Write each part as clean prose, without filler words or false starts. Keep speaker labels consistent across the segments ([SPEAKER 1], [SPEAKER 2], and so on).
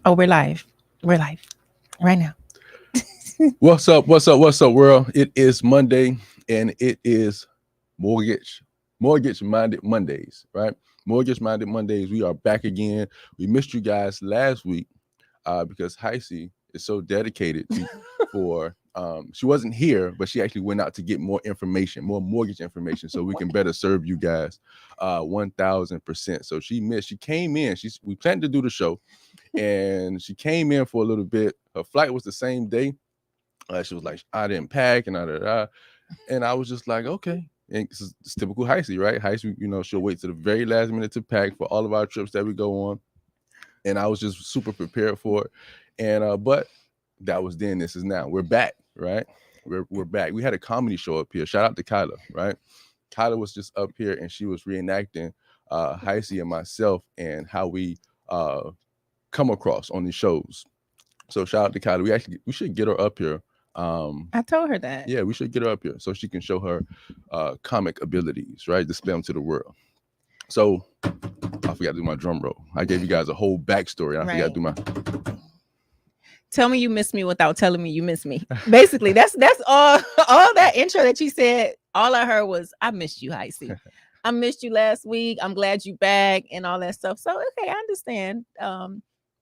[SPEAKER 1] Oh, we're live. We're live right now.
[SPEAKER 2] What's up? What's up, world? It is Monday, and it is mortgage minded Mondays, right? Mortgage minded Mondays. We are back again. We missed you guys last week because Heisey is so dedicated to for. She wasn't here, but she actually went out to get more information, more mortgage information, so we can better serve you guys 1,000%. So she missed. She came in. We planned to do the show, and she came in for a little bit. Her flight was the same day. She was like, I didn't pack and and I was just like, okay. And it's typical Heisey, right? Heisey, she'll wait to the very last minute to pack for all of our trips that we go on. And I was just super prepared for it. And but that was then. This is now. We're back, right? We're back. We had a comedy show up here. Shout out to Kyla, right? Kyla was just up here and she was reenacting Heisey and myself and how we come across on these shows. So shout out to Kyla. We should get her up here.
[SPEAKER 1] I told her that.
[SPEAKER 2] Yeah, we should get her up here so she can show her comic abilities, right? Display them to the world. So I forgot to do my drum roll. I gave you guys a whole backstory. I forgot to do my.
[SPEAKER 1] Tell me you miss me without telling me you miss me. Basically, that's all that intro that you said. All I heard was, I missed you, Heisey. I missed you last week. I'm glad you back and all that stuff. So, okay, I understand.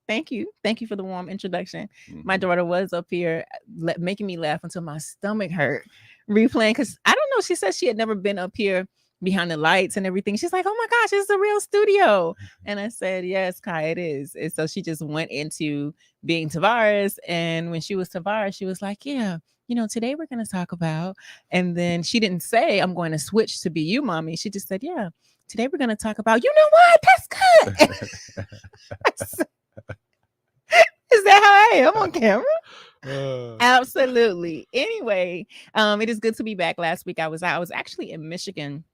[SPEAKER 1] Thank you for the warm introduction. Mm-hmm. My daughter was up here making me laugh until my stomach hurt, replaying, because I don't know. She said she had never been up here behind the lights and everything. She's like, oh my gosh, it's a real studio. And I said, yes, Kai, it is. And so she just went into being Tavares. And when she was Tavares, she was like, yeah, today we're going to talk about. And then she didn't say, I'm going to switch to be you, mommy. She just said, yeah, today we're going to talk about, you know what? That's good. Is that how I am on camera? Absolutely. Anyway, it is good to be back. Last week I was actually in Michigan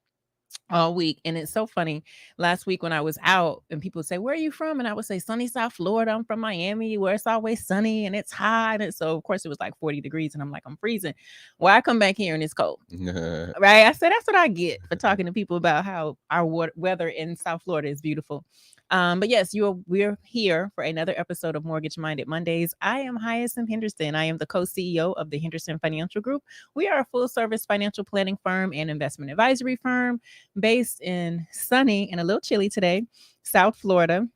[SPEAKER 1] all week, and it's so funny. Last week when I was out and people say, where are you from? And I would say sunny South Florida. I'm from Miami, where it's always sunny and it's hot. And so of course it was like 40 degrees and I'm like, I'm freezing. Well, I come back here and it's cold. Right? I said that's what I get for talking to people about how our weather in South Florida is beautiful. But yes, we're here for another episode of Mortgage Minded Mondays. I am Hyacinth Henderson. I am the co-CEO of the Henderson Financial Group. We are a full-service financial planning firm and investment advisory firm based in sunny and a little chilly today, South Florida.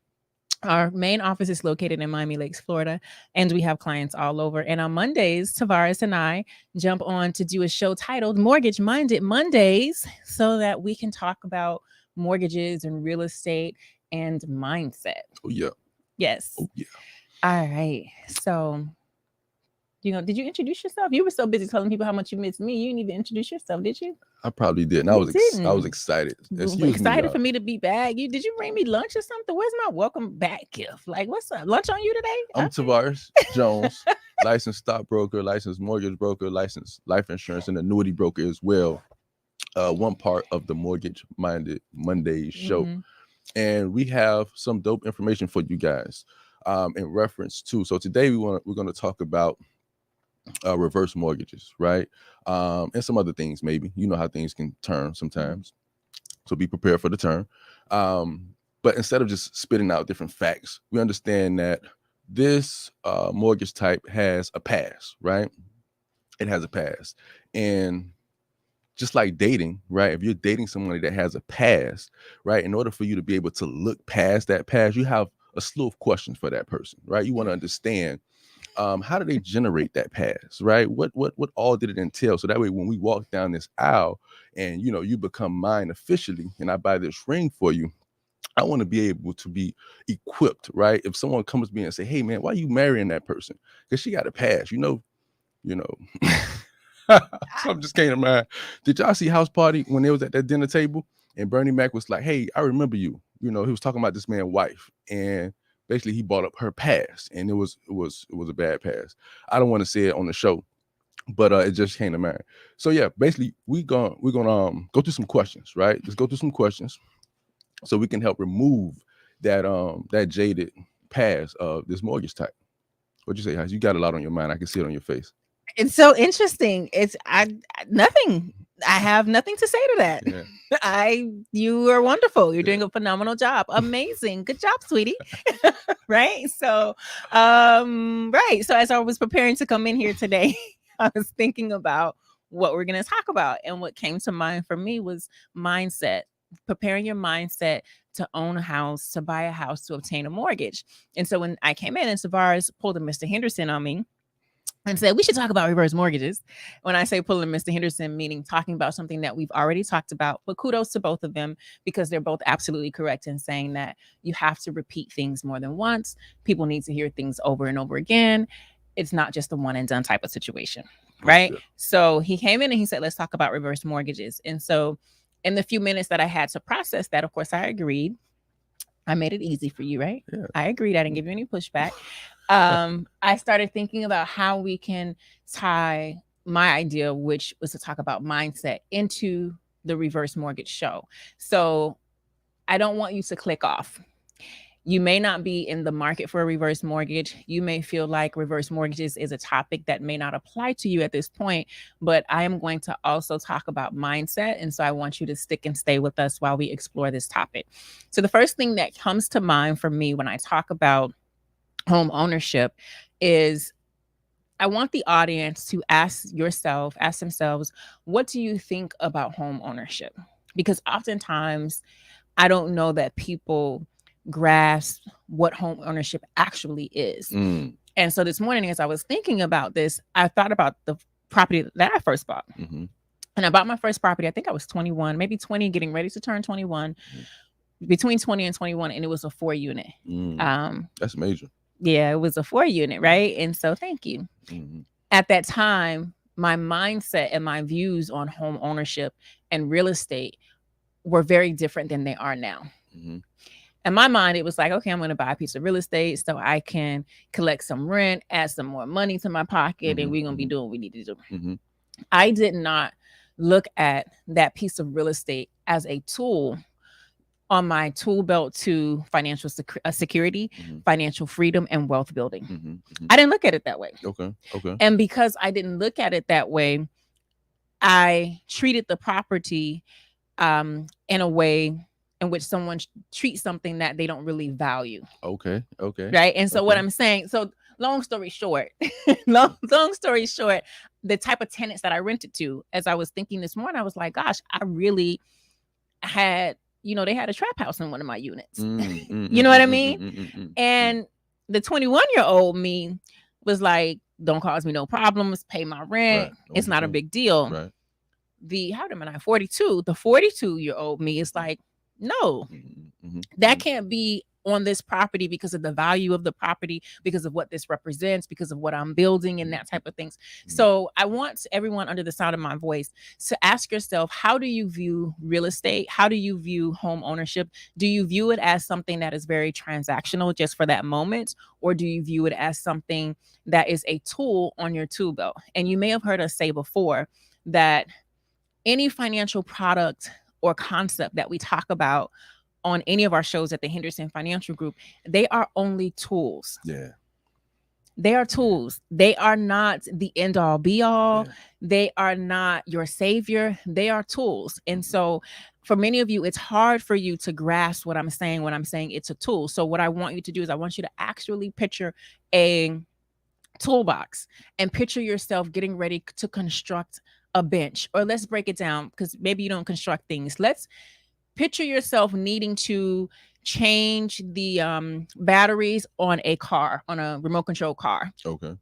[SPEAKER 1] Our main office is located in Miami Lakes, Florida, and we have clients all over. And on Mondays, Tavares and I jump on to do a show titled Mortgage Minded Mondays so that we can talk about mortgages and real estate and mindset.
[SPEAKER 2] Oh, yeah.
[SPEAKER 1] Yes.
[SPEAKER 2] Oh, yeah.
[SPEAKER 1] All right. So, did you introduce yourself? You were so busy telling people how much you missed me. You didn't even introduce yourself, did you?
[SPEAKER 2] I probably did. And I was excited.
[SPEAKER 1] Excited for me to be back. Did you bring me lunch or something? Where's my welcome back gift? Like, what's up? Lunch on you today?
[SPEAKER 2] I'm Tavares Jones, licensed stockbroker, licensed mortgage broker, licensed life insurance and annuity broker as well. One part of the Mortgage Minded Mondays show. Mm-hmm. And we have some dope information for you guys in reference to. So today we're going to talk about reverse mortgages, right? And some other things, maybe. You know how things can turn sometimes. So be prepared for the turn. But instead of just spitting out different facts, we understand that this mortgage type has a past, right? It has a past. And just like dating, right? If you're dating somebody that has a past, right? In order for you to be able to look past that past, you have a slew of questions for that person, right? You want to understand how did they generate that past, right? What all did it entail? So that way, when we walk down this aisle and you become mine officially, and I buy this ring for you, I want to be able to be equipped, right? If someone comes to me and say, "Hey, man, why are you marrying that person? Because she got a past, you know." Something just came to mind. Did y'all see House Party when they was at that dinner table and Bernie Mac was like, "Hey, I remember you." He was talking about this man's wife, and basically he brought up her past, and it was a bad past. I don't want to say it on the show, but it just came to mind. So yeah, basically we're gonna go through some questions, right? Let's go through some questions so we can help remove that jaded past of this mortgage type. What'd you say, House? You got a lot on your mind. I can see it on your face.
[SPEAKER 1] It's so interesting. It's nothing. I have nothing to say to that.
[SPEAKER 2] Yeah.
[SPEAKER 1] You are wonderful. You're doing
[SPEAKER 2] Yeah.
[SPEAKER 1] a phenomenal job. Amazing. Good job, sweetie. Right. So, right. So as I was preparing to come in here today, I was thinking about what we're going to talk about. And what came to mind for me was mindset, preparing your mindset to own a house, to buy a house, to obtain a mortgage. And so when I came in and Tavares pulled a Mr. Henderson on me, and said, we should talk about reverse mortgages. When I say pulling Mr. Henderson, meaning talking about something that we've already talked about, but kudos to both of them because they're both absolutely correct in saying that you have to repeat things more than once. People need to hear things over and over again. It's not just a one and done type of situation, right?
[SPEAKER 2] Sure.
[SPEAKER 1] So he came in and he said, let's talk about reverse mortgages. And so in the few minutes that I had to process that, of course, I agreed. I made it easy for you, right?
[SPEAKER 2] Yeah.
[SPEAKER 1] I agreed. I didn't give you any pushback. I started thinking about how we can tie my idea, which was to talk about mindset, into the reverse mortgage show. So I don't want you to click off. You may not be in the market for a reverse mortgage. You may feel like reverse mortgages is a topic that may not apply to you at this point, but I am going to also talk about mindset. And so I want you to stick and stay with us while we explore this topic. So the first thing that comes to mind for me when I talk about home ownership is I want the audience to ask themselves, what do you think about home ownership? Because oftentimes I don't know that people grasp what home ownership actually is. And so this morning, as I was thinking about this, I thought about the property that I first bought.
[SPEAKER 2] Mm-hmm.
[SPEAKER 1] And I bought my first property, I think I was 21, maybe 20, getting ready to turn 21, between 20 and 21, and it was a 4-unit.
[SPEAKER 2] That's major.
[SPEAKER 1] Yeah, it was a 4-unit, right? And so thank you. At that time, my mindset and my views on home ownership and real estate were very different than they are now. In my mind, it was like, okay, I'm going to buy a piece of real estate so I can collect some rent, add some more money to my pocket, and we're going to be doing what we need to do. I did not look at that piece of real estate as a tool on my tool belt to financial security, financial freedom, and wealth building. I didn't look at it that way.
[SPEAKER 2] Okay.
[SPEAKER 1] And because I didn't look at it that way, I treated the property in a way in which someone treats something that they don't really value.
[SPEAKER 2] Okay.
[SPEAKER 1] Right. And so what I'm saying, so long story short, long story short, the type of tenants that I rented to, as I was thinking this morning, I was like, gosh, I really had, they had a trap house in one of my units. You know what I mean? And the 21-year-old me was like, don't cause me no problems, pay my rent. Right. It's not a big deal.
[SPEAKER 2] Right.
[SPEAKER 1] How am I 42? The 42-year-old me is like, no, that can't be on this property because of the value of the property, because of what this represents, because of what I'm building and that type of things. So I want everyone under the sound of my voice to ask yourself, how do you view real estate? How do you view home ownership? Do you view it as something that is very transactional just for that moment? Or do you view it as something that is a tool on your tool belt? And you may have heard us say before that any financial product or concept that we talk about on any of our shows at the Henderson Financial Group, they are only tools.
[SPEAKER 2] Yeah.
[SPEAKER 1] They are tools. They are not the end all be all. Yeah. They are not your savior. They are tools. And so for many of you, it's hard for you to grasp what I'm saying when I'm saying it's a tool. So what I want you to do is I want you to actually picture a toolbox and picture yourself getting ready to construct a bench. Or let's break it down because maybe you don't construct things. Let's picture yourself needing to change the batteries on a car, on a remote control car.
[SPEAKER 2] Okay.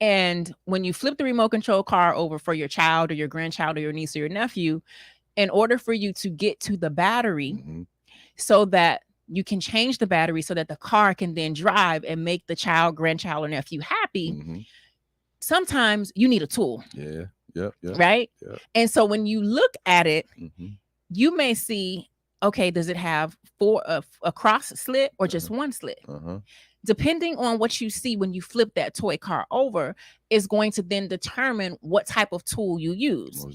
[SPEAKER 1] And when you flip the remote control car over for your child or your grandchild or your niece or your nephew, in order for you to get to the battery so that you can change the battery so that the car can then drive and make the child, grandchild, or nephew happy, sometimes you need a tool.
[SPEAKER 2] Yeah.
[SPEAKER 1] Right?
[SPEAKER 2] Yep.
[SPEAKER 1] And so when you look at it, you may see, okay, does it have a cross slit or just one slit? Depending on what you see when you flip that toy car over is going to then determine what type of tool you use.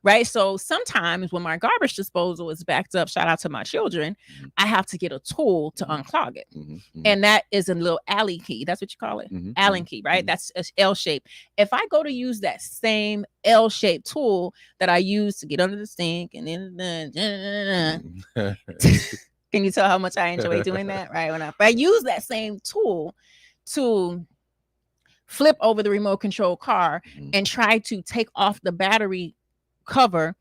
[SPEAKER 1] right? So sometimes when my garbage disposal is backed up, shout out to my children,
[SPEAKER 2] Mhm.
[SPEAKER 1] I have to get a tool to
[SPEAKER 2] Mhm.
[SPEAKER 1] unclog it.
[SPEAKER 2] Mhm.
[SPEAKER 1] And that is a little alley key. That's what you call it.
[SPEAKER 2] Mhm.
[SPEAKER 1] Allen
[SPEAKER 2] Mhm.
[SPEAKER 1] key, right?
[SPEAKER 2] Mhm.
[SPEAKER 1] That's a L shape. If I go to use that same L shaped tool that I use to get under the sink and then can you tell how much I enjoy doing that? Right. When I use that same tool to flip over the remote control car
[SPEAKER 2] Mhm.
[SPEAKER 1] and try to take off the battery cover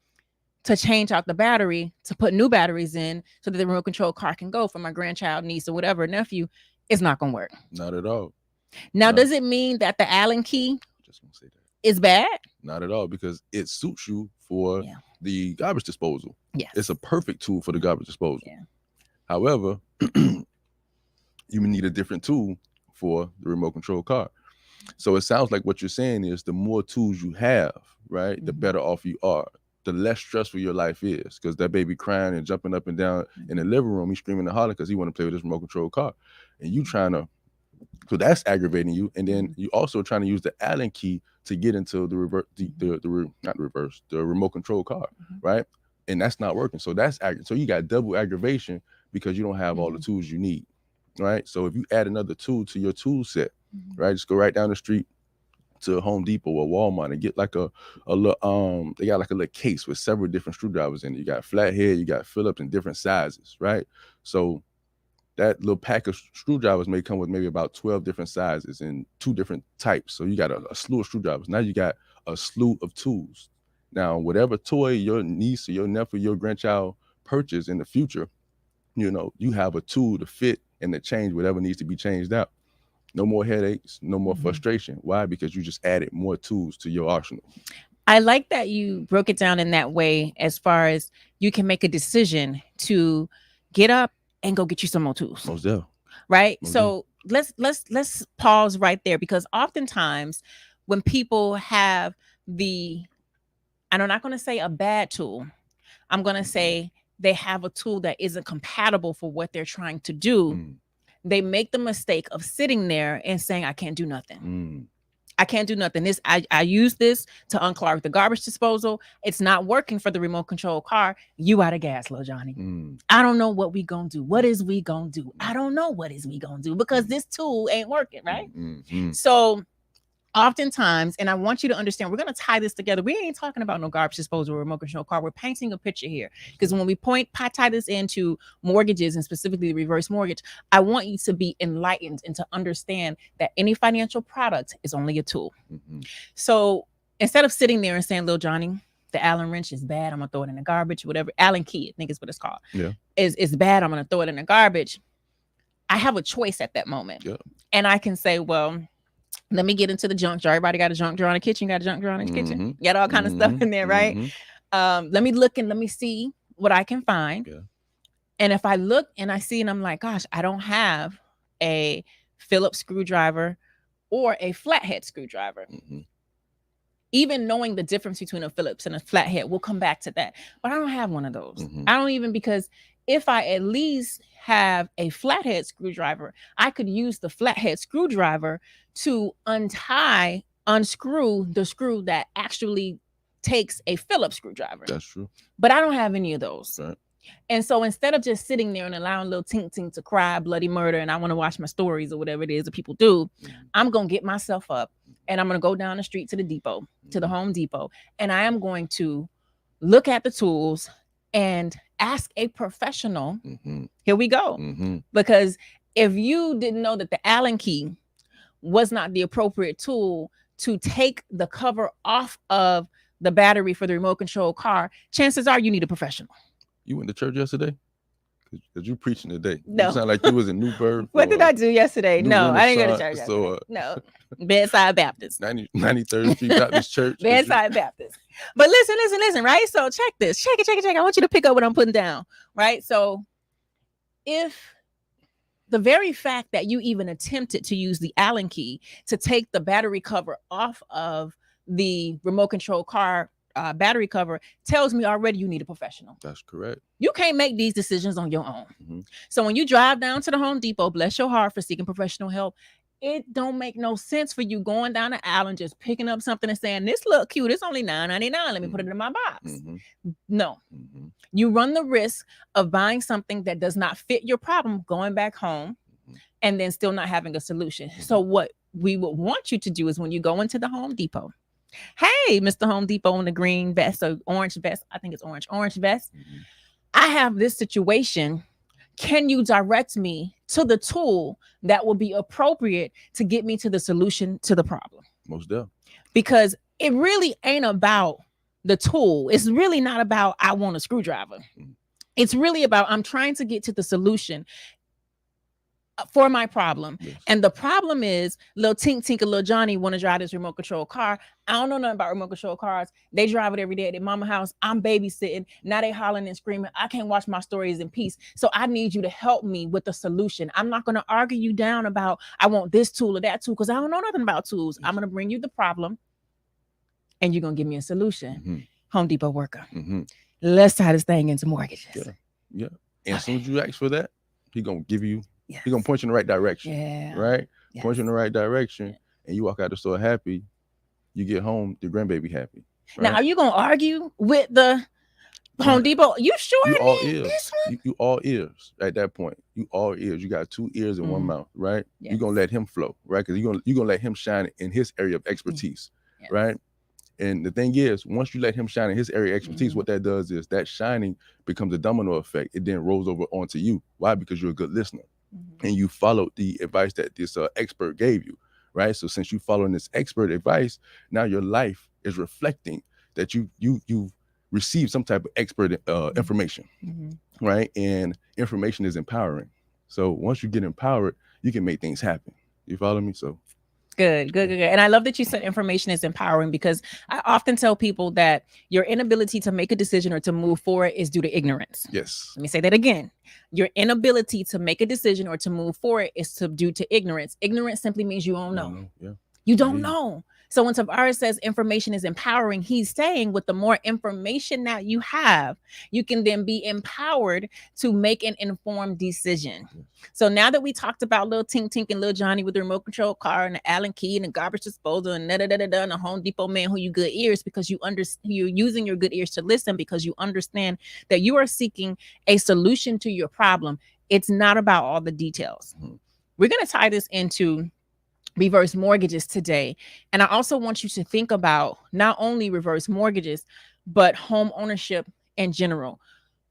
[SPEAKER 1] to change out the battery to put new batteries in so that the remote control car can go for my grandchild, niece, or whatever nephew, it's not gonna work.
[SPEAKER 2] Not at all.
[SPEAKER 1] Now,
[SPEAKER 2] Not,
[SPEAKER 1] does it mean that the Allen key
[SPEAKER 2] just gonna say that.
[SPEAKER 1] is bad?
[SPEAKER 2] Not at all, because it suits you for
[SPEAKER 1] Yeah.
[SPEAKER 2] the garbage disposal.
[SPEAKER 1] Yes.
[SPEAKER 2] It's a perfect tool for the garbage disposal.
[SPEAKER 1] Yeah.
[SPEAKER 2] However, you need a different tool for the remote control car. So it sounds like what you're saying is the more tools you have, right, the
[SPEAKER 1] Mhm.
[SPEAKER 2] better off you are. The less stressful your life is, because that baby crying and jumping up and down in the living room, he's screaming and hollering because he want to play with this remote control car, and you trying to. So that's aggravating you, and then you also trying to use the Allen key to get into the reverse, not the reverse, the remote control car, right? And that's not working. So that's so you got double aggravation because you don't have all the tools you need, right? So if you add another tool to your tool set, right, just go right down the street to Home Depot or Walmart and get like a little they got like a little case with several different screwdrivers in it. You got flathead, you got Phillips in different sizes, right? So that little pack of screwdrivers may come with maybe about 12 different sizes and 2 different types. So you got a slew of screwdrivers. Now you got a slew of tools. Now, whatever toy your niece or your nephew, your grandchild purchase in the future, you have a tool to fit and to change whatever needs to be changed out. No more headaches, no more frustration. Why? Because you just added more tools to your arsenal.
[SPEAKER 1] I like that you broke it down in that way, as far as you can make a decision to get up and go get you some more tools.
[SPEAKER 2] Most definitely.
[SPEAKER 1] Right?
[SPEAKER 2] Most
[SPEAKER 1] So let's pause right there, because oftentimes when people have and I'm not going to say a bad tool, I'm going to say they have a tool that isn't compatible for what they're trying to do. They make the mistake of sitting there and saying, I can't do nothing. I can't do nothing. I use this to unclog the garbage disposal. It's not working for the remote control car. You out of gas, Lil Johnny. I don't know what we gonna do. What is we gonna do? I don't know what is we gonna do, because this tool ain't working, right? So oftentimes, and I want you to understand, we're going to tie this together. We ain't talking about no garbage disposal or remote control car. We're painting a picture here, because when we tie this into mortgages, and specifically the reverse mortgage, I want you to be enlightened and to understand that any financial product is only a tool. So instead of sitting there and saying, Lil Johnny, the Allen wrench is bad, I'm gonna throw it in the garbage, whatever. Allen key, I think is what it's called.
[SPEAKER 2] Yeah.
[SPEAKER 1] Is bad, I'm gonna throw it in the garbage. I have a choice at that moment.
[SPEAKER 2] Yeah.
[SPEAKER 1] And I can say, well, let me get into the junk jar. Everybody got a junk jar in the kitchen. You got a junk jar in the kitchen. You got all kind of stuff in there, right? Let me look and let me see what I can find.
[SPEAKER 2] Yeah.
[SPEAKER 1] And if I look and I see and I'm like, gosh, I don't have a Phillips screwdriver or a flathead screwdriver. Even knowing the difference between a Phillips and a flathead, we'll come back to that. But I don't have one of those. I don't even, because if I at least have a flathead screwdriver, I could use the flathead screwdriver to unscrew the screw that actually takes a Phillips screwdriver.
[SPEAKER 2] That's true.
[SPEAKER 1] But I don't have any of those.
[SPEAKER 2] Right.
[SPEAKER 1] And so instead of just sitting there and allowing little tink tink to cry bloody murder, and I want to watch my stories or whatever it is that people do, I'm going to get myself up and I'm going to go down the street to the depot, to the Home Depot, and I am going to look at the tools and ask a professional. Here we go. Because if you didn't know that the Allen key was not the appropriate tool to take the cover off of the battery for the remote control car, chances are you need a professional.
[SPEAKER 2] You went to church yesterday? Because you preaching today.
[SPEAKER 1] No.
[SPEAKER 2] You sound like you was in New Birth.
[SPEAKER 1] What did I do yesterday? No, I didn't go to church yesterday.
[SPEAKER 2] So,
[SPEAKER 1] no. Bedside Baptist.
[SPEAKER 2] 93rd Street Baptist Church.
[SPEAKER 1] Bedside Baptist. But listen, right? So check this. Check it. I want you to pick up what I'm putting down, right? So if the very fact that you even attempted to use the Allen key to take the battery cover off of the remote control car battery cover tells me already you need a professional.
[SPEAKER 2] That's correct.
[SPEAKER 1] You can't make these decisions on your own. So when you drive down to the Home Depot, bless your heart for seeking professional help, It don't make no sense for you going down the aisle and just picking up something and saying, this look cute, it's only $9.99, let me put it in my box. No. You run the risk of buying something that does not fit your problem, going back home, and then still not having a solution. So what we would want you to do is when you go into the Home Depot, hey, Mr. Home Depot in the green vest or orange vest, I think it's orange vest. I have this situation. Can you direct me to the tool that will be appropriate to get me to the solution to the problem?
[SPEAKER 2] Most definitely.
[SPEAKER 1] Because it really ain't about the tool. It's really not about I want a screwdriver. It's really about I'm trying to get to the solution for my problem. Yes. And the problem is little Tink and little Johnny want to drive this remote control car. I don't know nothing about remote control cars. They drive it every day at their mama house. I'm babysitting. Now they hollering and screaming. I can't watch my stories in peace. So I need you to help me with the solution. I'm not going to argue you down about I want this tool or that tool because I don't know nothing about tools. I'm going to bring you the problem and you're going to give me a solution. Home Depot worker. Let's tie this thing into mortgages.
[SPEAKER 2] Yeah. And as soon as you ask for that, he's going to give you, he's going to point you in the right direction. Right? Point you in the right direction and you walk out the store happy. You get home, the grandbaby happy.
[SPEAKER 1] Right? Now, are you going to argue with the Home Depot? You sure?
[SPEAKER 2] You all ears. You all ears at that point. You all ears. You got 2 ears and 1 mouth, right? You're going to let him flow, right? Because you're going to let him shine in his area of expertise, right? And the thing is, once you let him shine in his area of expertise, what that does is that shining becomes a domino effect. It then rolls over onto you. Why? Because you're a good listener. And you followed the advice that this expert gave you, right? So since you following this expert advice, now your life is reflecting that you've received some type of expert information, right? And information is empowering. So once you get empowered, you can make things happen. You follow me? So
[SPEAKER 1] Good. And I love that you said information is empowering because I often tell people that your inability to make a decision or to move forward is due to ignorance.
[SPEAKER 2] Yes.
[SPEAKER 1] Let me say that again. Your inability to make a decision or to move forward is due to ignorance. Ignorance simply means you don't know. You don't know. So when Tavares says information is empowering, he's saying with the more information that you have, you can then be empowered to make an informed decision. So now that we talked about little Tink and little Johnny with the remote control car and the Allen key and the garbage disposal and and the Home Depot man who you good ears because you're using your good ears to listen because you understand that you are seeking a solution to your problem. It's not about all the details. We're going to tie this into reverse mortgages today. And I also want you to think about not only reverse mortgages, but home ownership in general.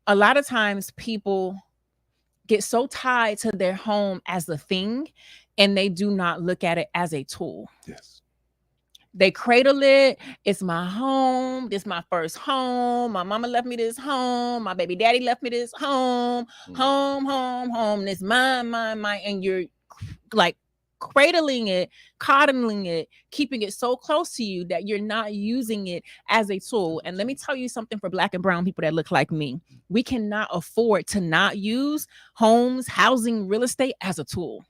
[SPEAKER 1] A lot of times people get so tied to their home as a thing and they do not look at it as a tool.
[SPEAKER 2] Yes.
[SPEAKER 1] They cradle it. It's my home. This is my first home. My mama left me this home. My baby daddy left me this home. Home. This mine. And you're like cradling it, coddling it, keeping it so close to you that you're not using it as a tool. And let me tell you something for Black and brown people that look like me. We cannot afford to not use homes, housing, real estate as a tool.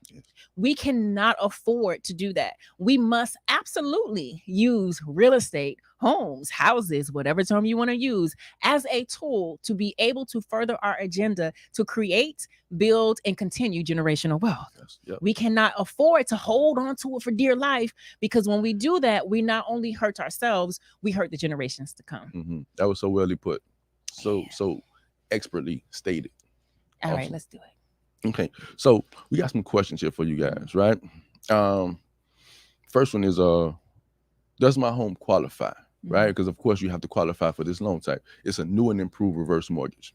[SPEAKER 1] We cannot afford to do that. We must absolutely use real estate, homes, houses, whatever term you want to use, as a tool to be able to further our agenda to create, build, and continue generational wealth. We cannot afford to hold on to it for dear life because when we do that, we not only hurt ourselves, we hurt the generations to come.
[SPEAKER 2] That was so well put. So expertly stated.
[SPEAKER 1] All right, let's do it.
[SPEAKER 2] Okay, so we got some questions here for you guys, right? First one is, does my home qualify, right? Because of course you have to qualify for this loan type. It's a new and improved reverse mortgage.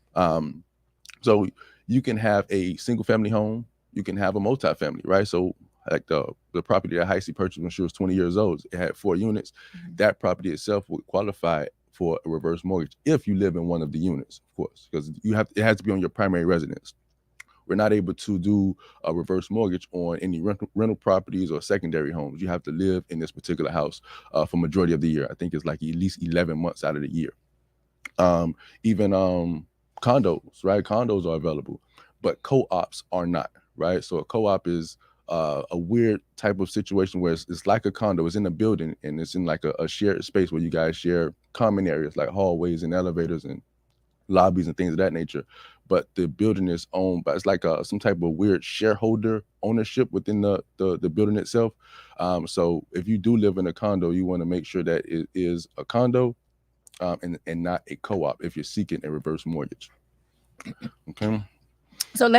[SPEAKER 2] So you can have a single family home, you can have a multifamily, right? So like the property that Heisey purchased when she was 20 years old, it had 4 units. That property itself would qualify for a reverse mortgage if you live in one of the units, of course, because it has to be on your primary residence. We're not able to do a reverse mortgage on any rental properties or secondary homes. You have to live in this particular house for majority of the year. I think it's like at least 11 months out of the year. Even condos, right? Condos are available, but co-ops are not, right? So a co-op is a weird type of situation where it's like a condo. It's in a building and it's in like a shared space where you guys share common areas like hallways and elevators and lobbies and things of that nature. but the building is owned by, it's like some type of weird shareholder ownership within the building itself. So if you do live in a condo, you want to make sure that it is a condo, and not a co-op if you're seeking a reverse mortgage. Okay.
[SPEAKER 1] So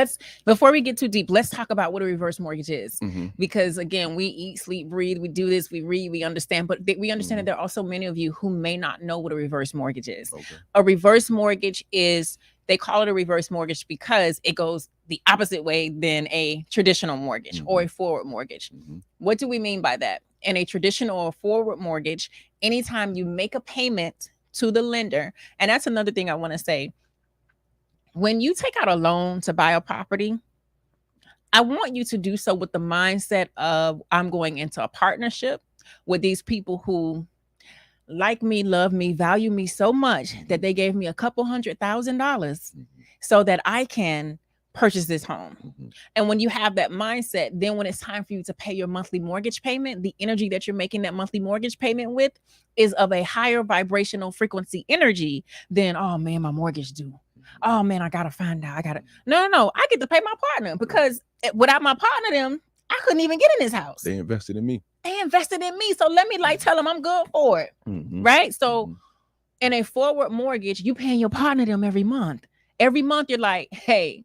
[SPEAKER 1] before we get too deep, let's talk about what a reverse mortgage is.
[SPEAKER 2] Mm-hmm.
[SPEAKER 1] Because again, we eat, sleep, breathe, we do this, we read, we understand, but we understand that there are also many of you who may not know what a reverse mortgage is.
[SPEAKER 2] Okay.
[SPEAKER 1] A reverse mortgage is, they call it a reverse mortgage because it goes the opposite way than a traditional mortgage or a forward mortgage. What do we mean by that? In a traditional or forward mortgage, anytime you make a payment to the lender, and that's another thing I want to say, when you take out a loan to buy a property, I want you to do so with the mindset of, I'm going into a partnership with these people who like me, love me, value me so much that they gave me a couple $100,000 so that I can purchase this home. And when you have that mindset, then when it's time for you to pay your monthly mortgage payment, the energy that you're making that monthly mortgage payment with is of a higher vibrational frequency energy than, oh man, my mortgage due. Oh man, I gotta find out. No. I get to pay my partner, because without my partner, them, I couldn't even get in this house.
[SPEAKER 2] They invested in me.
[SPEAKER 1] So let me tell them I'm good for it. Right? So in a forward mortgage, you paying your partner them every month. Every month you're like, hey,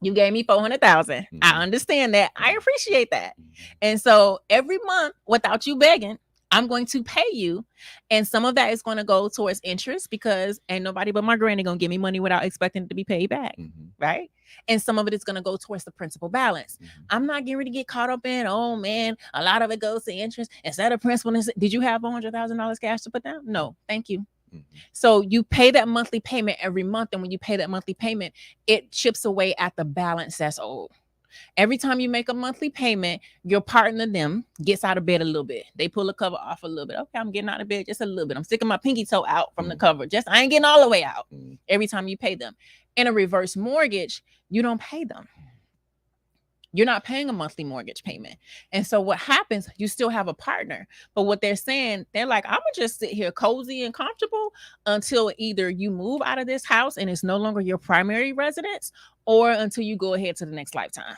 [SPEAKER 1] you gave me $400,000. I understand that. I appreciate that. And so every month, without you begging, I'm going to pay you. And some of that is going to go towards interest, because ain't nobody but my granny going to give me money without expecting it to be paid back. Right? And some of it is going to go towards the principal balance. I'm not getting ready to get caught up in, oh man, a lot of it goes to interest instead of principal. Did you have $100,000 cash to put down? No, thank you. So you pay that monthly payment every month. And when you pay that monthly payment, it chips away at the balance that's owed. Every time you make a monthly payment, your partner, them, gets out of bed a little bit. They pull the cover off a little bit. Okay, I'm getting out of bed just a little bit. I'm sticking my pinky toe out from the cover. I ain't getting all the way out. Every time you pay them. In a reverse mortgage, you don't pay them. You're not paying a monthly mortgage payment. And so what happens, you still have a partner. But what they're saying, they're like, I'm going to just sit here cozy and comfortable until either you move out of this house and it's no longer your primary residence, or until you go ahead to the next lifetime.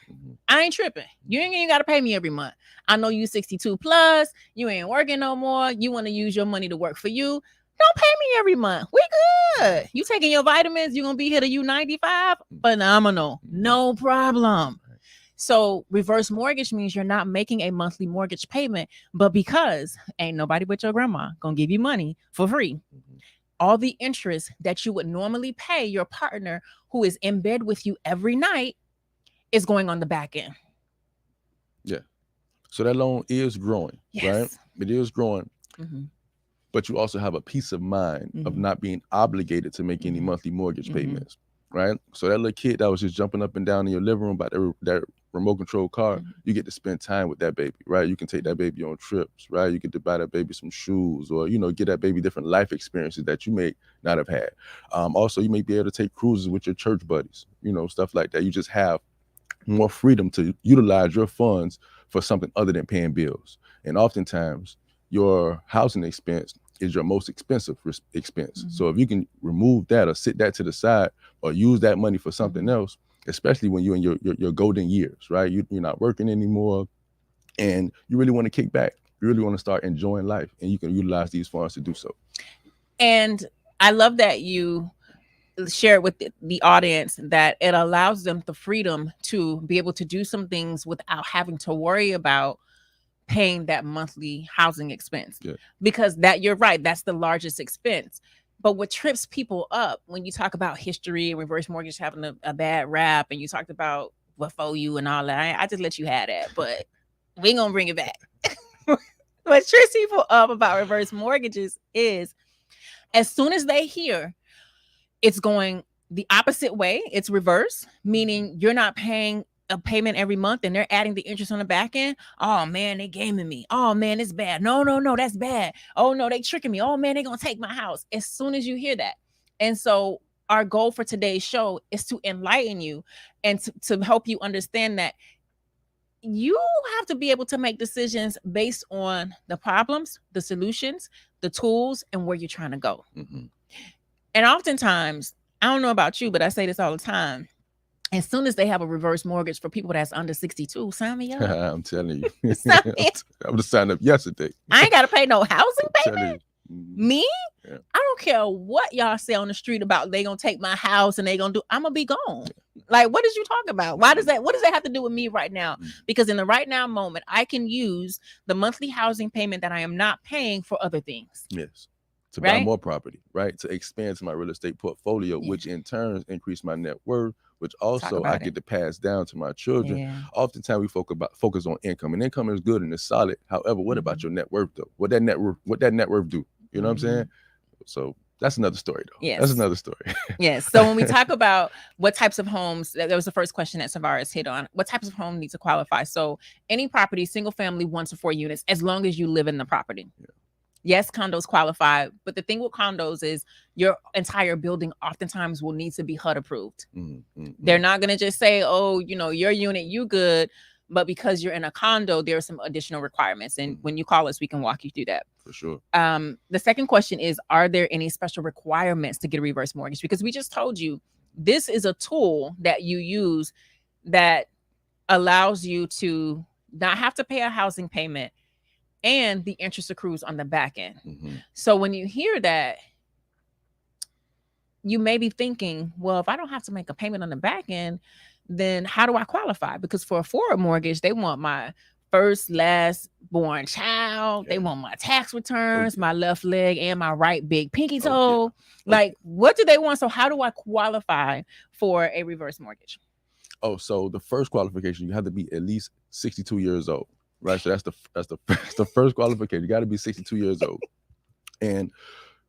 [SPEAKER 1] I ain't tripping. You ain't got to pay me every month. I know you 62 plus, you ain't working no more. You want to use your money to work for you. Don't pay me every month. We good. You taking your vitamins, you're going to be here to you 95? Phenomenal. No problem. So reverse mortgage means you're not making a monthly mortgage payment, but because ain't nobody but your grandma gonna give you money for free, all the interest that you would normally pay your partner who is in bed with you every night is going on the back end.
[SPEAKER 2] Yeah. So that loan is growing, right? It is growing. But you also have a peace of mind of not being obligated to make any monthly mortgage payments, right? So that little kid that was just jumping up and down in your living room by that remote control car, you get to spend time with that baby, right? You can take that baby on trips, right? You get to buy that baby some shoes, or, get that baby different life experiences that you may not have had. Also, you may be able to take cruises with your church buddies, stuff like that. You just have more freedom to utilize your funds for something other than paying bills. And oftentimes, your housing expense is your most expensive expense. So if you can remove that or sit that to the side or use that money for something else, especially when you're in your golden years, right? You're not working anymore and you really want to kick back. You really want to start enjoying life, and you can utilize these funds to do so.
[SPEAKER 1] And I love that you share with the audience that it allows them the freedom to be able to do some things without having to worry about paying that monthly housing expense. Because you're right, that's the largest expense. But what trips people up when you talk about history and reverse mortgage having a bad rap, and you talked about before you and all that, I just let you have that, but we ain't gonna bring it back. What trips people up about reverse mortgages is, as soon as they hear it's going the opposite way, it's reverse, meaning you're not paying a payment every month and they're adding the interest on the back end. Oh man, they gaming me. Oh man, it's bad. No, that's bad. Oh no, they tricking me. Oh man, they gonna take my house. As soon as you hear that. And so our goal for today's show is to enlighten you and to help you understand that you have to be able to make decisions based on the problems, the solutions, the tools, and where you're trying to go. And oftentimes I don't know about you, but I say this all the time. As soon as they have a reverse mortgage for people that's under 62, sign me up.
[SPEAKER 2] I'm telling you.
[SPEAKER 1] Sign me up.
[SPEAKER 2] I was signed up yesterday.
[SPEAKER 1] I ain't got to pay no housing
[SPEAKER 2] I'm
[SPEAKER 1] payment.
[SPEAKER 2] telling you.
[SPEAKER 1] Me?
[SPEAKER 2] Yeah.
[SPEAKER 1] I don't care what y'all say on the street about they gonna take my house and they gonna do. I'm gonna be gone. Like, what did you talk about? Why does that? What does that have to do with me right now? Because in the right now moment, I can use the monthly housing payment that I am not paying for other things.
[SPEAKER 2] Yes. To buy
[SPEAKER 1] Right?
[SPEAKER 2] more property, right? To expand to my real estate portfolio,
[SPEAKER 1] Yeah.
[SPEAKER 2] which in turn increase my net worth, which also
[SPEAKER 1] about
[SPEAKER 2] I
[SPEAKER 1] it.
[SPEAKER 2] get to pass down to my children.
[SPEAKER 1] Yeah.
[SPEAKER 2] Oftentimes we focus on income, and income is good and it's solid. However, what about your net worth though? What that net worth do? You know what I'm saying? So that's another story though.
[SPEAKER 1] Yes.
[SPEAKER 2] That's another story.
[SPEAKER 1] Yes. So when we talk about what types of homes, that was the first question that Savaris hit on. What types of home need to qualify? So any property, single family, 1 to 4 units, as long as you live in the property.
[SPEAKER 2] Yeah.
[SPEAKER 1] Yes, condos qualify, but the thing with condos is your entire building oftentimes will need to be HUD approved. They're not going to just say, oh, you know, your unit, you good. But because you're in a condo, there are some additional requirements. And when you call us, we can walk you through that.
[SPEAKER 2] For sure.
[SPEAKER 1] The second question is, are there any special requirements to get a reverse mortgage? Because we just told you, this is a tool that you use that allows you to not have to pay a housing payment, and the interest accrues on the back end. So when you hear that, you may be thinking, well, if I don't have to make a payment on the back end, then how do I qualify? Because for a forward mortgage, they want my first, last born child. They want my tax returns, my left leg, and my right big pinky toe. Like, what do they want? So how do I qualify for a reverse mortgage?
[SPEAKER 2] Oh, so the first qualification, you have to be at least 62 years old. Right, so that's the first qualification. You got to be 62 years old, and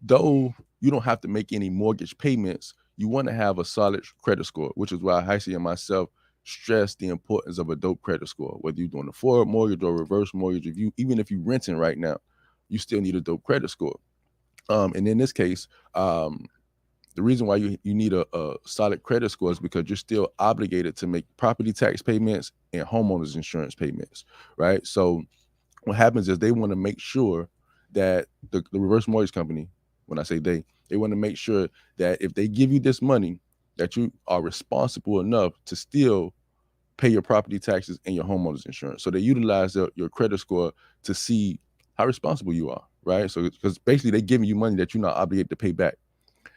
[SPEAKER 2] though you don't have to make any mortgage payments, you want to have a solid credit score, which is why Heisey and myself stress the importance of a dope credit score. Whether you're doing a forward mortgage or reverse mortgage, even if you're renting right now, you still need a dope credit score. And in this case, the reason why you need a solid credit score is because you're still obligated to make property tax payments and homeowners insurance payments, right? So what happens is they want to make sure that the reverse mortgage company, when I say they want to make sure that if they give you this money, that you are responsible enough to still pay your property taxes and your homeowners insurance. So they utilize your credit score to see how responsible you are, right? So because basically they're giving you money that you're not obligated to pay back.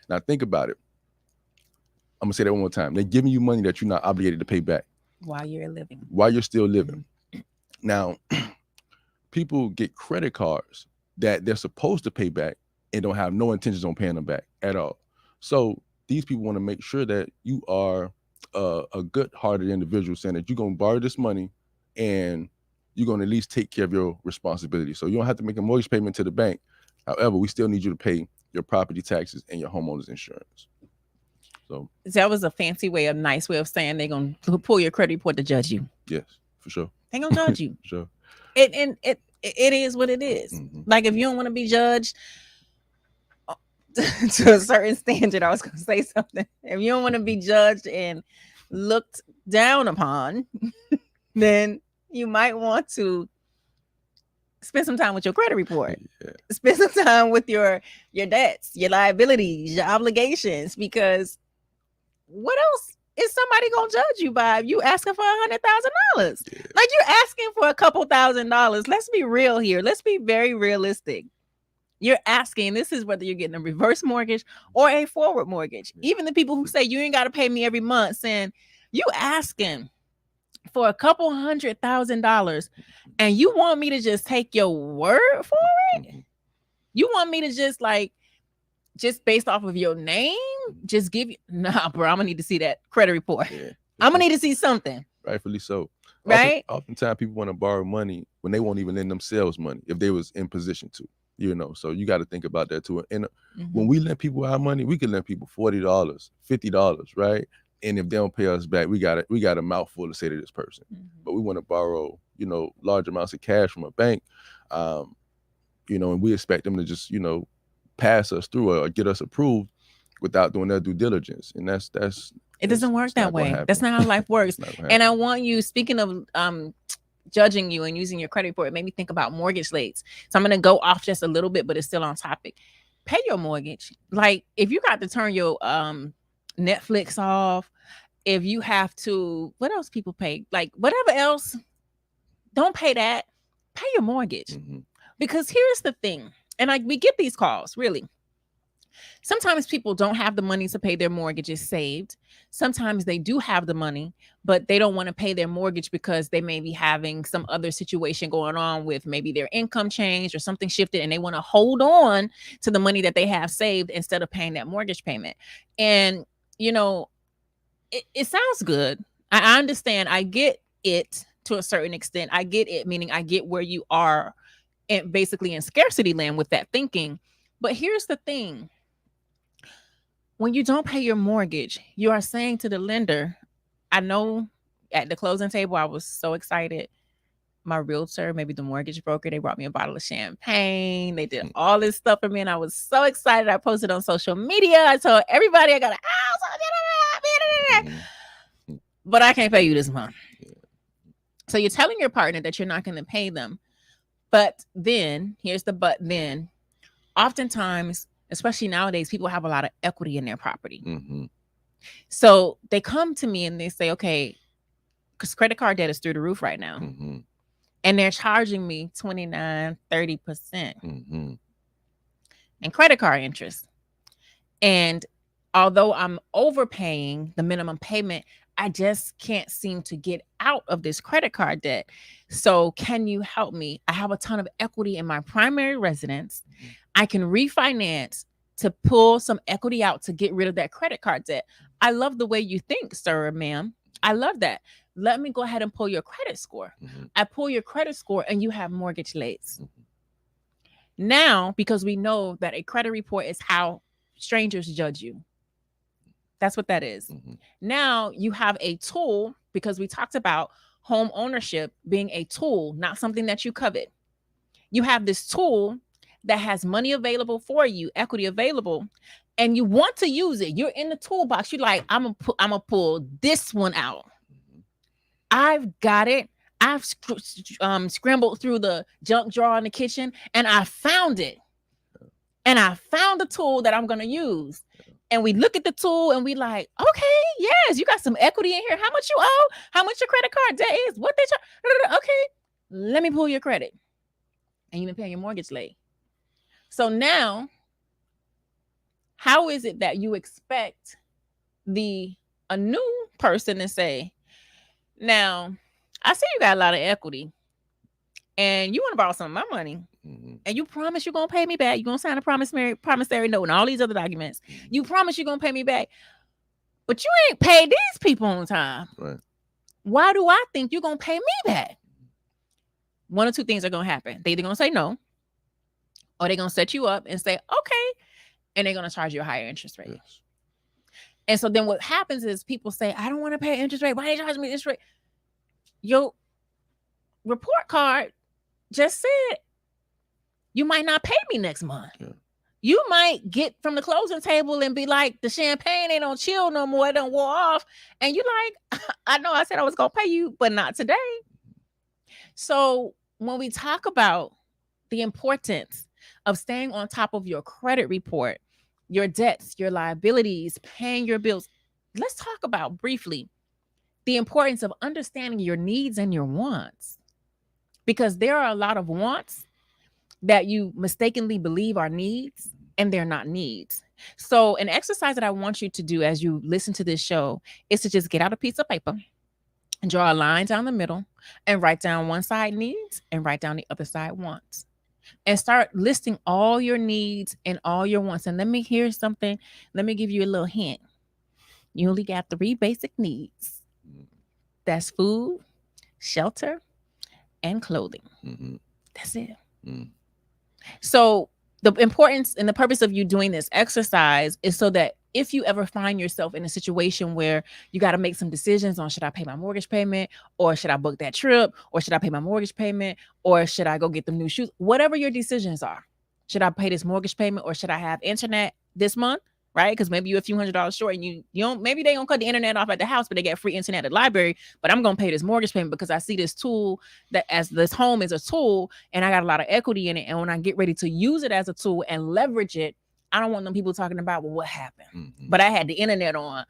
[SPEAKER 2] Now think about it. I'm gonna say that one more time. They're giving you money that you're not obligated to pay back
[SPEAKER 1] while you're living.
[SPEAKER 2] While you're still living. Now, people get credit cards that they're supposed to pay back and don't have no intentions on paying them back at all. So these people want to make sure that you are a good-hearted individual, saying that you're gonna borrow this money and you're gonna at least take care of your responsibility. So you don't have to make a mortgage payment to the bank. However, we still need you to pay your property taxes and your homeowners insurance. So
[SPEAKER 1] that was a fancy way, a nice way of saying they're gonna pull your credit report to judge you.
[SPEAKER 2] Yes, for sure.
[SPEAKER 1] They're gonna judge you.
[SPEAKER 2] Sure.
[SPEAKER 1] It is what it is. Like, if you don't want to be judged to a certain standard, I was gonna say something. If you don't want to be judged and looked down upon, then you might want to spend some time with your credit report. Spend some time with your debts, your liabilities, your obligations, because what else is somebody gonna judge you by if you asking for $100,000? Like, you're asking for a couple $1,000s. Let's be real here. Let's be very realistic. You're asking, this is whether you're getting a reverse mortgage or a forward mortgage. Even the people who say you ain't got to pay me every month, saying you asking for a couple $100,000, and you want me to just take your word for it? You want me to just based off of your name, just give you, nah, bro, I'm gonna need to see that credit report. I'm gonna need to see something.
[SPEAKER 2] Rightfully so.
[SPEAKER 1] Right?
[SPEAKER 2] Oftentimes people want to borrow money when they won't even lend themselves money if they was in position to, so you got to think about that too. And when we lend people our money, we can lend people $40, $50, right? And if they don't pay us back, we got a mouthful to say to this person. But we want to borrow, large amounts of cash from a bank, and we expect them to just, pass us through or get us approved without doing their due diligence. And
[SPEAKER 1] it doesn't work that way. That's not how life works. And I want you, speaking of judging you and using your credit report, it made me think about mortgage rates. So I'm going to go off just a little bit, but it's still on topic. Pay your mortgage. Like, if you got to turn your Netflix off, if you have to, what else people pay? Like whatever else, don't pay that. Pay your mortgage.
[SPEAKER 2] Mm-hmm.
[SPEAKER 1] Because here's the thing, and like we get these calls, really. Sometimes people don't have the money to pay their mortgages saved. Sometimes they do have the money, but they don't want to pay their mortgage because they may be having some other situation going on with maybe their income changed or something shifted, and they want to hold on to the money that they have saved instead of paying that mortgage payment. And, you know, it sounds good. I understand. I get it to a certain extent. I get it, meaning I get where you are and basically in scarcity land with that thinking. But here's the thing. When you don't pay your mortgage, you are saying to the lender, I know at the closing table, I was so excited. My realtor, maybe the mortgage broker, they brought me a bottle of champagne. They did all this stuff for me, and I was so excited. I posted on social media. I told everybody I got a house. But I can't pay you this month. So you're telling your partner that you're not going to pay them. But then, here's the but then, oftentimes, especially nowadays, people have a lot of equity in their property.
[SPEAKER 2] Mm-hmm.
[SPEAKER 1] So they come to me and they say, okay, because credit card debt is through the roof right now.
[SPEAKER 2] Mm-hmm.
[SPEAKER 1] And they're charging me 29, 30%
[SPEAKER 2] Mm-hmm.
[SPEAKER 1] in credit card interest. And although I'm overpaying the minimum payment, I just can't seem to get out of this credit card debt. So can you help me? I have a ton of equity in my primary residence. I can refinance to pull some equity out to get rid of that credit card debt. I love the way you think, sir or ma'am. I love that. Let me go ahead and pull your credit score.
[SPEAKER 2] Mm-hmm.
[SPEAKER 1] I pull your credit score and you have mortgage lates. Mm-hmm. Now, because we know that a credit report is how strangers judge you. That's what that is. Mm-hmm. Now you have a tool, because we talked about home ownership being a tool, not something that you covet. You have this tool that has money available for you, equity available, and you want to use it. You're in the toolbox. You're like, I'm gonna pull this one out. Mm-hmm. I've got it. I've scrambled through the junk drawer in the kitchen, and I found it. And I found the tool that I'm gonna use. And we look at the tool and we like, okay, yes, you got some equity in here. How much you owe? How much your credit card debt is? What they charge? Okay, let me pull your credit. And you've been paying your mortgage late. So now, how is it that you expect a new person to say, now, I see you got a lot of equity and you want to borrow some of my money. Mm-hmm. And you promise you're going to pay me back. You're going to sign a promissory note and all these other documents. Mm-hmm. You promise you're going to pay me back. But you ain't paid these people on time.
[SPEAKER 2] Right.
[SPEAKER 1] Why do I think you're going to pay me back? One or two things are going to happen. They're either going to say no, or they're going to set you up and say, okay. And they're going to charge you a higher interest rate. Yes. And so then what happens is people say, I don't want to pay an interest rate. Why are they charging me this rate? Your report card just said, you might not pay me next month. Yeah. You might get from the closing table and be like, the champagne ain't on chill no more. It don't wear off. And you like, I know I said I was going to pay you, but not today. So when we talk about the importance of staying on top of your credit report, your debts, your liabilities, paying your bills, let's talk about briefly the importance of understanding your needs and your wants. Because there are a lot of wants that you mistakenly believe are needs, and they're not needs. So an exercise that I want you to do as you listen to this show is to just get out a piece of paper and draw a line down the middle and write down one side needs and write down the other side wants. And start listing all your needs and all your wants. And let me hear something. Let me give you a little hint. You only got 3 basic needs. That's food, shelter, and clothing. Mm-hmm. That's it. Mm. So the importance and the purpose of you doing this exercise is so that if you ever find yourself in a situation where you got to make some decisions on, should I pay my mortgage payment, or should I book that trip, or should I pay my mortgage payment, or should I go get them new shoes? Whatever your decisions are, should I pay this mortgage payment, or should I have internet this month? Right? Because maybe you're a few $100s short and you don't, maybe they don't cut the internet off at the house, but they get free internet at the library. But I'm going to pay this mortgage payment because I see this tool, that as this home is a tool, and I got a lot of equity in it. And when I get ready to use it as a tool and leverage it, I don't want them people talking about, well, what happened?
[SPEAKER 2] Mm-hmm.
[SPEAKER 1] But I had the internet on,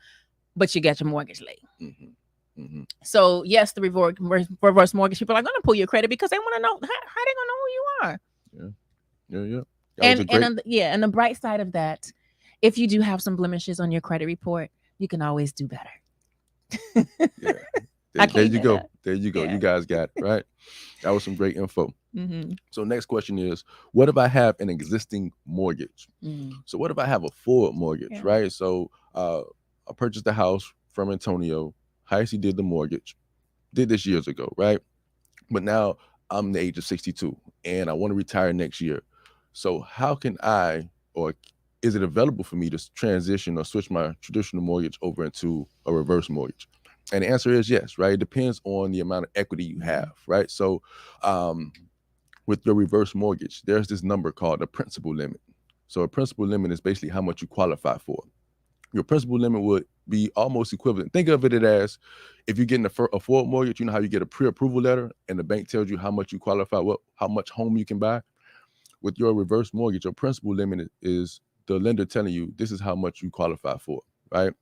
[SPEAKER 1] but you got your mortgage late.
[SPEAKER 2] Mm-hmm. Mm-hmm.
[SPEAKER 1] So yes, the reverse mortgage people are going to pull your credit because they want to know how they going to know who you are.
[SPEAKER 2] Yeah. That was a great.
[SPEAKER 1] And the bright side of that, if you do have some blemishes on your credit report, you can always do better.
[SPEAKER 2] Yeah.
[SPEAKER 1] I
[SPEAKER 2] There
[SPEAKER 1] can't
[SPEAKER 2] you
[SPEAKER 1] do
[SPEAKER 2] go.
[SPEAKER 1] that.
[SPEAKER 2] There you go.
[SPEAKER 1] Yeah.
[SPEAKER 2] You guys got it, right? That was some great info.
[SPEAKER 1] Mm-hmm.
[SPEAKER 2] So next question is, what if I have an existing mortgage? So what if I have a forward mortgage,
[SPEAKER 1] Yeah.
[SPEAKER 2] right? So I purchased a house from Antonio. Heisey did the mortgage. Did this years ago, right? But now I'm the age of 62 and I want to retire next year. So how can I, or is it available for me to transition or switch my traditional mortgage over into a reverse mortgage? And the answer is yes, right? It depends on the amount of equity you have, right? So with your reverse mortgage, there's this number called a principal limit. So a principal limit is basically how much you qualify for. Your principal limit would be almost equivalent. Think of it as if you're getting a forward mortgage, you know how you get a pre-approval letter and the bank tells you how much you qualify, how much home you can buy. With your reverse mortgage, your principal limit is the lender telling you this is how much you qualify for, right?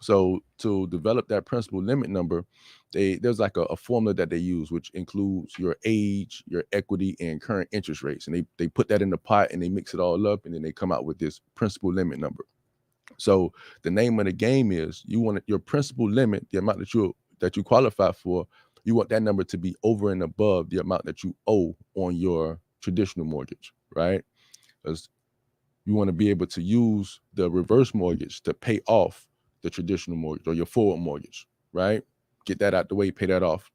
[SPEAKER 2] So to develop that principal limit number, there's like a formula that they use, which includes your age, your equity, and current interest rates. And they put that in the pot and they mix it all up, and then they come out with this principal limit number. So the name of the game is you want your principal limit, the amount that you qualify for, you want that number to be over and above the amount that you owe on your traditional mortgage, right? Because you want to be able to use the reverse mortgage to pay off the traditional mortgage or your forward mortgage, right? Get that out the way, pay that off.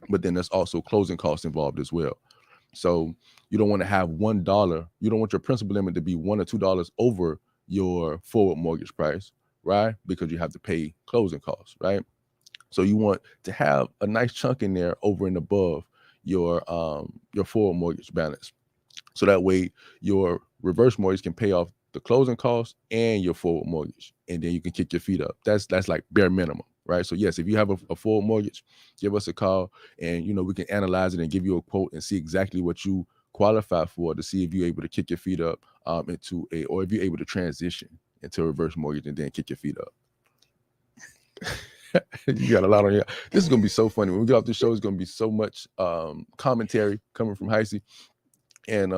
[SPEAKER 2] But then there's also closing costs involved as well. So you don't want to have $1. You don't want your principal limit to be $1 or $2 over your forward mortgage price, right? Because you have to pay closing costs, right? So you want to have a nice chunk in there over and above your forward mortgage balance. So that way your reverse mortgage can pay off the closing costs and your forward mortgage, and then you can kick your feet up. That's like bare minimum, right? So yes, if you have a forward mortgage, give us a call, and we can analyze it and give you a quote and see exactly what you qualify for to see if you're able to kick your feet up or if you're able to transition into a reverse mortgage and then kick your feet up. You got a lot on here. This is gonna be so funny. When we get off the show, it's gonna be so much commentary coming from Heisey. And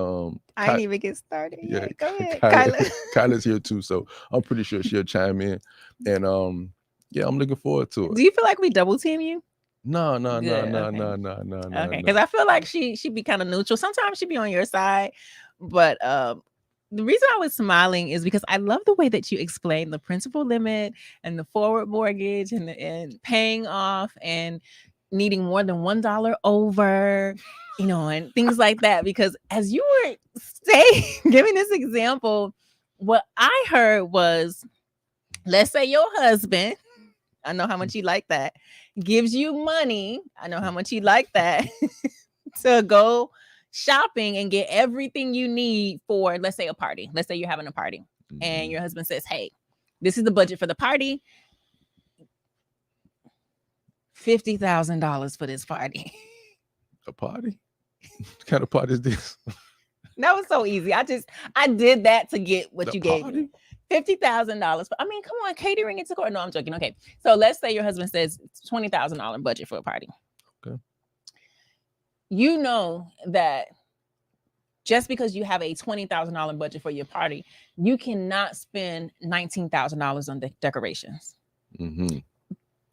[SPEAKER 1] I didn't even get started.
[SPEAKER 2] Yeah,
[SPEAKER 1] Go ahead,
[SPEAKER 2] Kyla's here too, so I'm pretty sure she'll chime in. And I'm looking forward to it.
[SPEAKER 1] Do you feel like we double team you?
[SPEAKER 2] No.
[SPEAKER 1] Okay, because I feel like she be kind of neutral. Sometimes she be on your side, but the reason I was smiling is because I love the way that you explain the principal limit and the forward mortgage and paying off and needing more than $1 over, and things like that. Because as you were giving this example, what I heard was, let's say your husband, I know how much you like that, gives you money, I know how much you like that, to go shopping and get everything you need for, let's say, a party. Let's say you're having a party, and your husband says, hey, this is the budget for the party. $50,000 for this party.
[SPEAKER 2] A party? What kind of party is this?
[SPEAKER 1] That was so easy. I did that to get what you gave me. $50,000. I mean, come on, catering it to court. No, I'm joking. Okay. So let's say your husband says $20,000 budget for a party.
[SPEAKER 2] Okay.
[SPEAKER 1] You know that just because you have a $20,000 budget for your party, you cannot spend $19,000 on decorations.
[SPEAKER 2] Mm-hmm.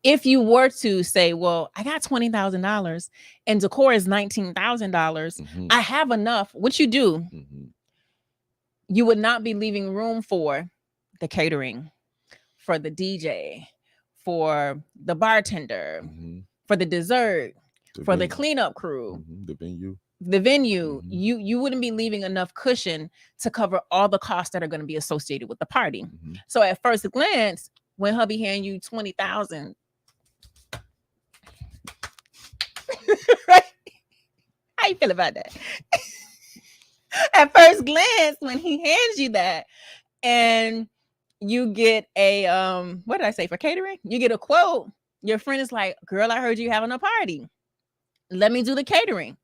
[SPEAKER 1] If you were to say, well, I got $20,000 and decor is $19,000, I have enough. What you do, you would not be leaving room for the catering, for the DJ, for the bartender, for the dessert, for the cleanup crew,
[SPEAKER 2] the
[SPEAKER 1] venue. You wouldn't be leaving enough cushion to cover all the costs that are going to be associated with the party. So at first glance, when hubby hand you $20,000, right? How you feel about that? At first glance, when he hands you that, and you get a what did I say for catering? You get a quote. Your friend is like, "Girl, I heard you having a party. Let me do the catering."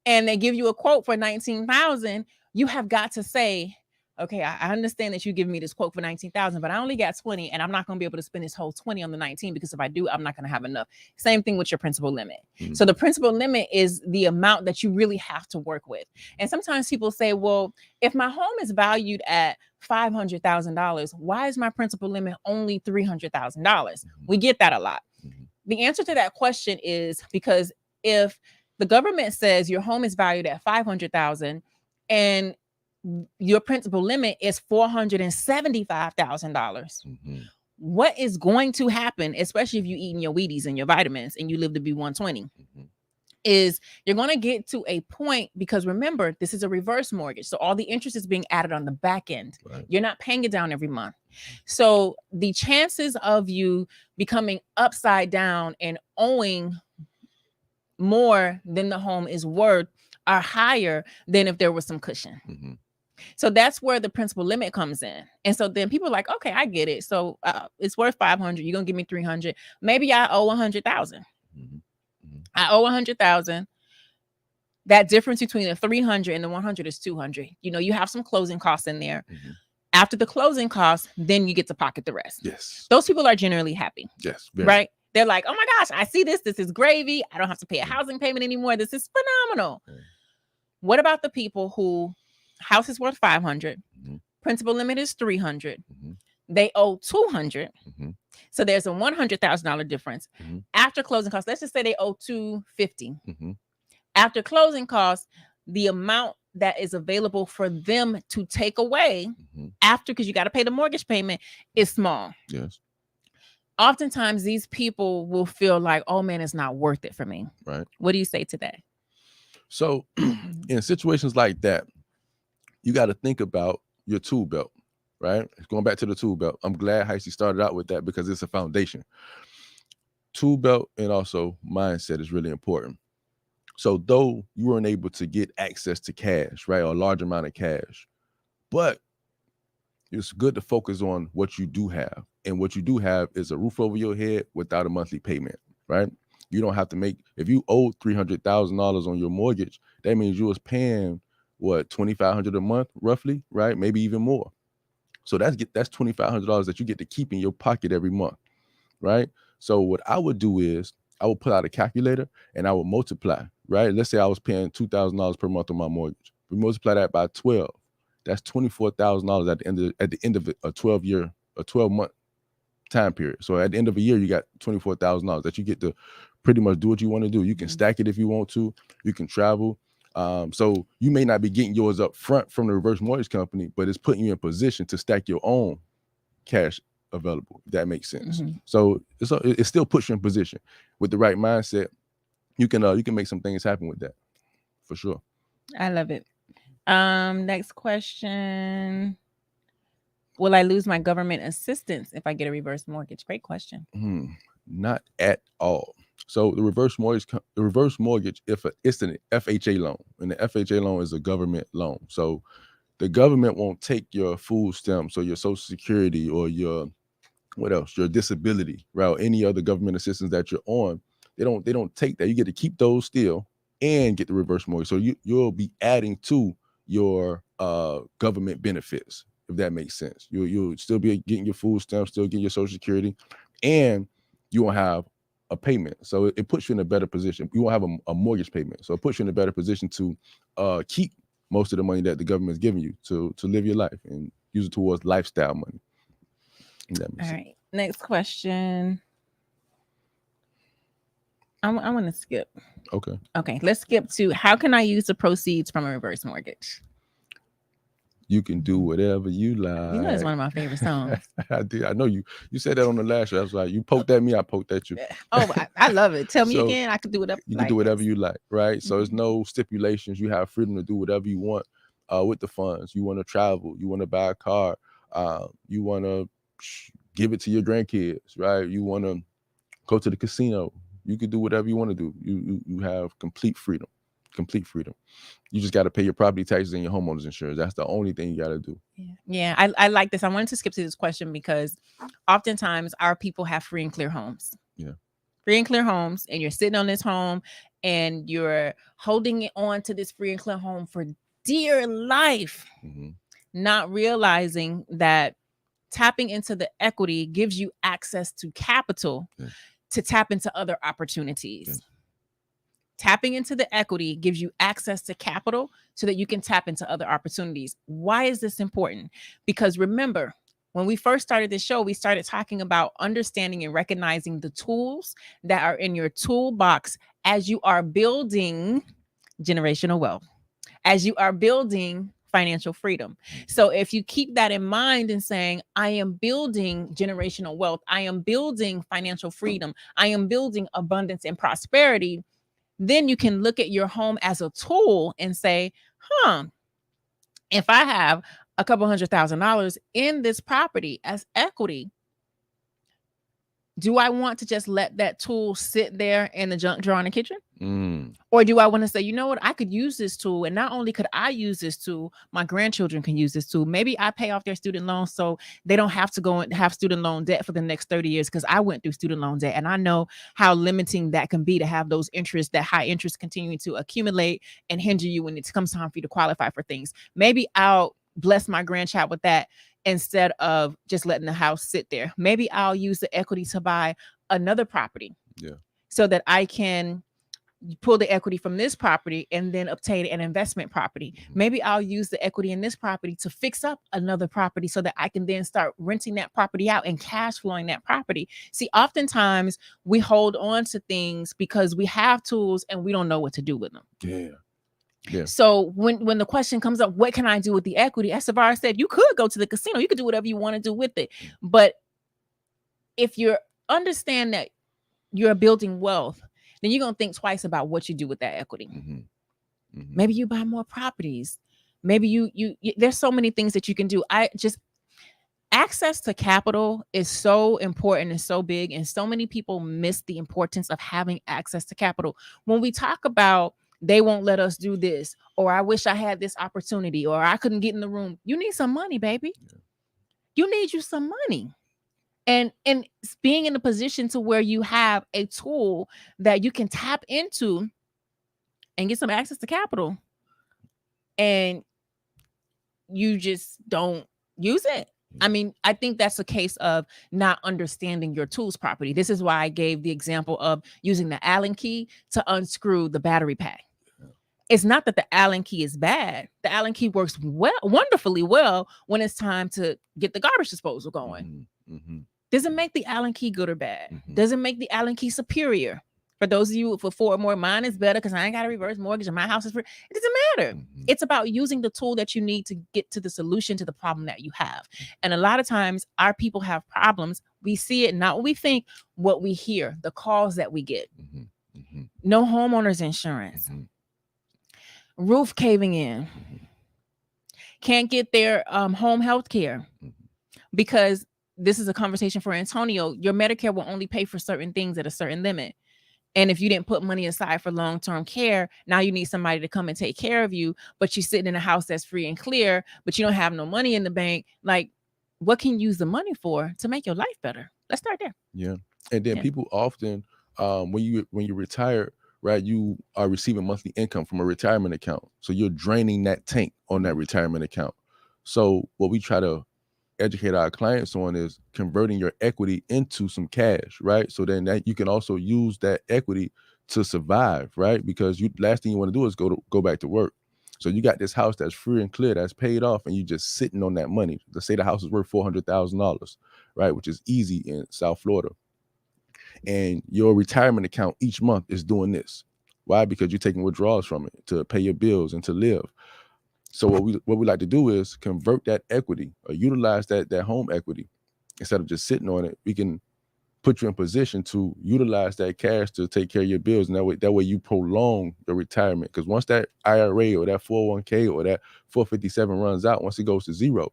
[SPEAKER 1] And they give you a quote for $19,000. You have got to say, okay, I understand that you give me this quote for 19,000, but I only got 20 and I'm not going to be able to spend this whole 20 on the 19 because if I do, I'm not going to have enough. Same thing with your principal limit.
[SPEAKER 2] Mhm.
[SPEAKER 1] So the principal limit is the amount that you really have to work with. And sometimes people say, well, if my home is valued at $500,000, why is my principal limit only $300,000? We get that a lot.
[SPEAKER 2] Mhm.
[SPEAKER 1] The answer to that question is because if the government says your home is valued at 500,000 and your principal limit is $475,000,
[SPEAKER 2] Mhm.
[SPEAKER 1] what is going to happen, especially if you're eating your Wheaties and your vitamins and you live to be 120,
[SPEAKER 2] Mhm.
[SPEAKER 1] is you're going to get to a point, because remember, this is a reverse mortgage. So all the interest is being added on the back end.
[SPEAKER 2] Right.
[SPEAKER 1] You're not paying it down every month. So the chances of you becoming upside down and owing more than the home is worth are higher than if there was some cushion.
[SPEAKER 2] Mhm.
[SPEAKER 1] So that's where the principal limit comes in. And so then people are like, okay, I get it. So it's worth 500. You're going to give me 300. Maybe I owe 100,000.
[SPEAKER 2] Mhm. Mhm.
[SPEAKER 1] I owe 100,000. That difference between the 300 and the 100 is 200. You have some closing costs in there.
[SPEAKER 2] Mhm.
[SPEAKER 1] After the closing costs, then you get to pocket the rest.
[SPEAKER 2] Yes.
[SPEAKER 1] Those people are generally happy.
[SPEAKER 2] Yes. Very.
[SPEAKER 1] Right? They're like, oh my gosh, I see this. This is gravy. I don't have to pay a housing payment anymore. This is phenomenal.
[SPEAKER 2] Yeah.
[SPEAKER 1] What about the people who house is worth 500,
[SPEAKER 2] Mhm.
[SPEAKER 1] principal limit is 300,
[SPEAKER 2] Mhm.
[SPEAKER 1] they owe 200,
[SPEAKER 2] Mhm.
[SPEAKER 1] so there's a $100,000 difference.
[SPEAKER 2] Mhm.
[SPEAKER 1] After closing costs, let's just say they owe 250.
[SPEAKER 2] Mhm.
[SPEAKER 1] After closing costs, the amount that is available for them to take away
[SPEAKER 2] Mhm.
[SPEAKER 1] after, because you got to pay the mortgage payment, is small.
[SPEAKER 2] Yes.
[SPEAKER 1] Oftentimes these people will feel like, oh man, it's not worth it for me.
[SPEAKER 2] Right.
[SPEAKER 1] What do you say to that?
[SPEAKER 2] So, in situations like that, you got to think about your tool belt, right? Going back to the tool belt. I'm glad Heisey started out with that because it's a foundation. Tool belt and also mindset is really important. So, though you weren't able to get access to cash, right, or a large amount of cash, but it's good to focus on what you do have. And what you do have is a roof over your head without a monthly payment, right? You don't have to make, if you owe $300,000 on your mortgage, that means you was paying what, $2,500 a month roughly, right? Maybe even more. So that's $2,500 that you get to keep in your pocket every month, right? So what I would do is I would pull out a calculator and I would multiply, right? Let's say I was paying $2,000 per month on my mortgage. We multiply that by 12. That's $24,000 at the end of a 12-month time period. So at the end of a year, you got $24,000 that you get to pretty much do what you want to do. You can stack it if you want to. You can travel. So you may not be getting yours up front from the reverse mortgage company, but it's putting you in position to stack your own cash available, if that makes sense.
[SPEAKER 1] Mhm.
[SPEAKER 2] So it still puts you in position. With the right mindset, you can make some things happen with that, for sure.
[SPEAKER 1] I love it. Next question. Will I lose my government assistance if I get a reverse mortgage? Great question.
[SPEAKER 2] Not at all. So the reverse mortgage, it's an FHA loan, and the FHA loan is a government loan. So the government won't take your food stamps or your Social Security or your your disability, right? Any other government assistance that you're on. They don't take that. You get to keep those still and get the reverse mortgage. So you'll be adding to your government benefits, if that makes sense. You'll still be getting your food stamps, still getting your Social Security, and you won't have a payment. So it puts you in a better position. You won't have a mortgage payment. So it puts you in a better position to keep most of the money that the government is giving you to live your life and use it towards lifestyle money.
[SPEAKER 1] All right. Next question. I want to skip. Okay. Let's skip to how can I use the proceeds from a reverse mortgage?
[SPEAKER 2] You can do whatever you like.
[SPEAKER 1] You know, it's one of my favorite songs.
[SPEAKER 2] I did. I know you said that on the last show. That's why you poked at me. I poked at you.
[SPEAKER 1] Oh, I love it. Tell me
[SPEAKER 2] So,
[SPEAKER 1] again. I could do whatever.
[SPEAKER 2] You can do whatever you like, right? So there's no stipulations. You have freedom to do whatever you want with the funds. You want to travel. You want to buy a car. You want to give it to your grandkids, right? You want to go to the casino. You can do whatever you want to do. You have complete freedom. Complete freedom. You just got to pay your property taxes and your homeowner's insurance. That's the only thing you got to do.
[SPEAKER 1] Yeah, I like this. I wanted to skip to this question because oftentimes our people have free and clear homes.
[SPEAKER 2] Yeah.
[SPEAKER 1] Free and clear homes, and you're sitting on this home and you're holding it on to this free and clear home for dear life.
[SPEAKER 2] Mm-hmm.
[SPEAKER 1] not realizing that tapping into the equity gives you access to capital
[SPEAKER 2] Yes.
[SPEAKER 1] to tap into other opportunities.
[SPEAKER 2] Yes.
[SPEAKER 1] Tapping into the equity gives you access to capital so that you can tap into other opportunities. Why is this important? Because remember, when we first started this show, we started talking about understanding and recognizing the tools that are in your toolbox as you are building generational wealth, as you are building financial freedom. So if you keep that in mind and saying, I am building generational wealth, I am building financial freedom, I am building abundance and prosperity, then you can look at your home as a tool and say, if I have a couple $100,000 in this property as equity, do I want to just let that tool sit there in the junk drawer in the kitchen? Or do I want to say, you know what, I could use this tool, and not only could I use this tool, my grandchildren can use this tool. Maybe I pay off their student loans so they don't have to go and have student loan debt for the next 30 years, because I went through student loan debt and I know how limiting that can be to have those interests, that high interest continuing to accumulate and hinder you when it comes time for you to qualify for things. Maybe I'll bless my grandchild with that instead of just letting the house sit there. Maybe I'll use the equity to buy another property.
[SPEAKER 2] Yeah.
[SPEAKER 1] So that I can pull the equity from this property and then obtain an investment property. Maybe I'll use the equity in this property to fix up another property so that I can then start renting that property out and cash flowing that property. See, oftentimes we hold on to things because we have tools and we don't know what to do with them.
[SPEAKER 2] Yeah. Yeah.
[SPEAKER 1] So when the question comes up, what can I do with the equity? As Savara said, you could go to the casino, you could do whatever you want to do with it. But if you understand that you're building wealth, then you're going to think twice about what you do with that equity. Maybe you buy more properties. Maybe you there's so many things that you can do. Access to capital is so important and so big, and so many people miss the importance of having access to capital. When we talk about they won't let us do this, or I wish I had this opportunity, or I couldn't get in the room, you need some money, baby. You need you some money. And being in a position to where you have a tool that you can tap into and get some access to capital, and you just don't use it. I mean, I think that's a case of not understanding your tools properly. This is why I gave the example of using the Allen key to unscrew the battery pack. It's not that the Allen key is bad. The Allen key works wonderfully well when it's time to get the garbage disposal going. Doesn't make the Allen key good or bad. Doesn't make the Allen key superior. For those of you for 4 or more, mine is better because I ain't got a reverse mortgage and my house is free. It doesn't matter. It's about using the tool that you need to get to the solution to the problem that you have. And a lot of times our people have problems. We see it, not what we think, what we hear, the calls that we get. No homeowners insurance. Roof caving in. Can't get their home health care because this is a conversation for Antonio. Your Medicare will only pay for certain things at a certain limit. And if you didn't put money aside for long-term care, now you need somebody to come and take care of you, but you're sitting in a house that's free and clear, but you don't have no money in the bank. Like, what can you use the money for to make your life better? Let's start there.
[SPEAKER 2] Yeah. And then people often, when you retire, right, you are receiving monthly income from a retirement account. So you're draining that tank on that retirement account. So what we try to educate our clients on is converting your equity into some cash, right? So then that you can also use that equity to survive, right? Because last thing you want to do is go back to work. So you got this house that's free and clear, that's paid off, and you just sitting on that money. Let's say the house is worth $400,000, right? Which is easy in South Florida. And your retirement account each month is doing this. Why? Because you're taking withdrawals from it to pay your bills and to live. So what we like to do is convert that equity or utilize that home equity. Instead of just sitting on it, we can put you in position to utilize that cash to take care of your bills. And that way you prolong your retirement. Because once that IRA or that 401k or that 457 runs out, once it goes to zero,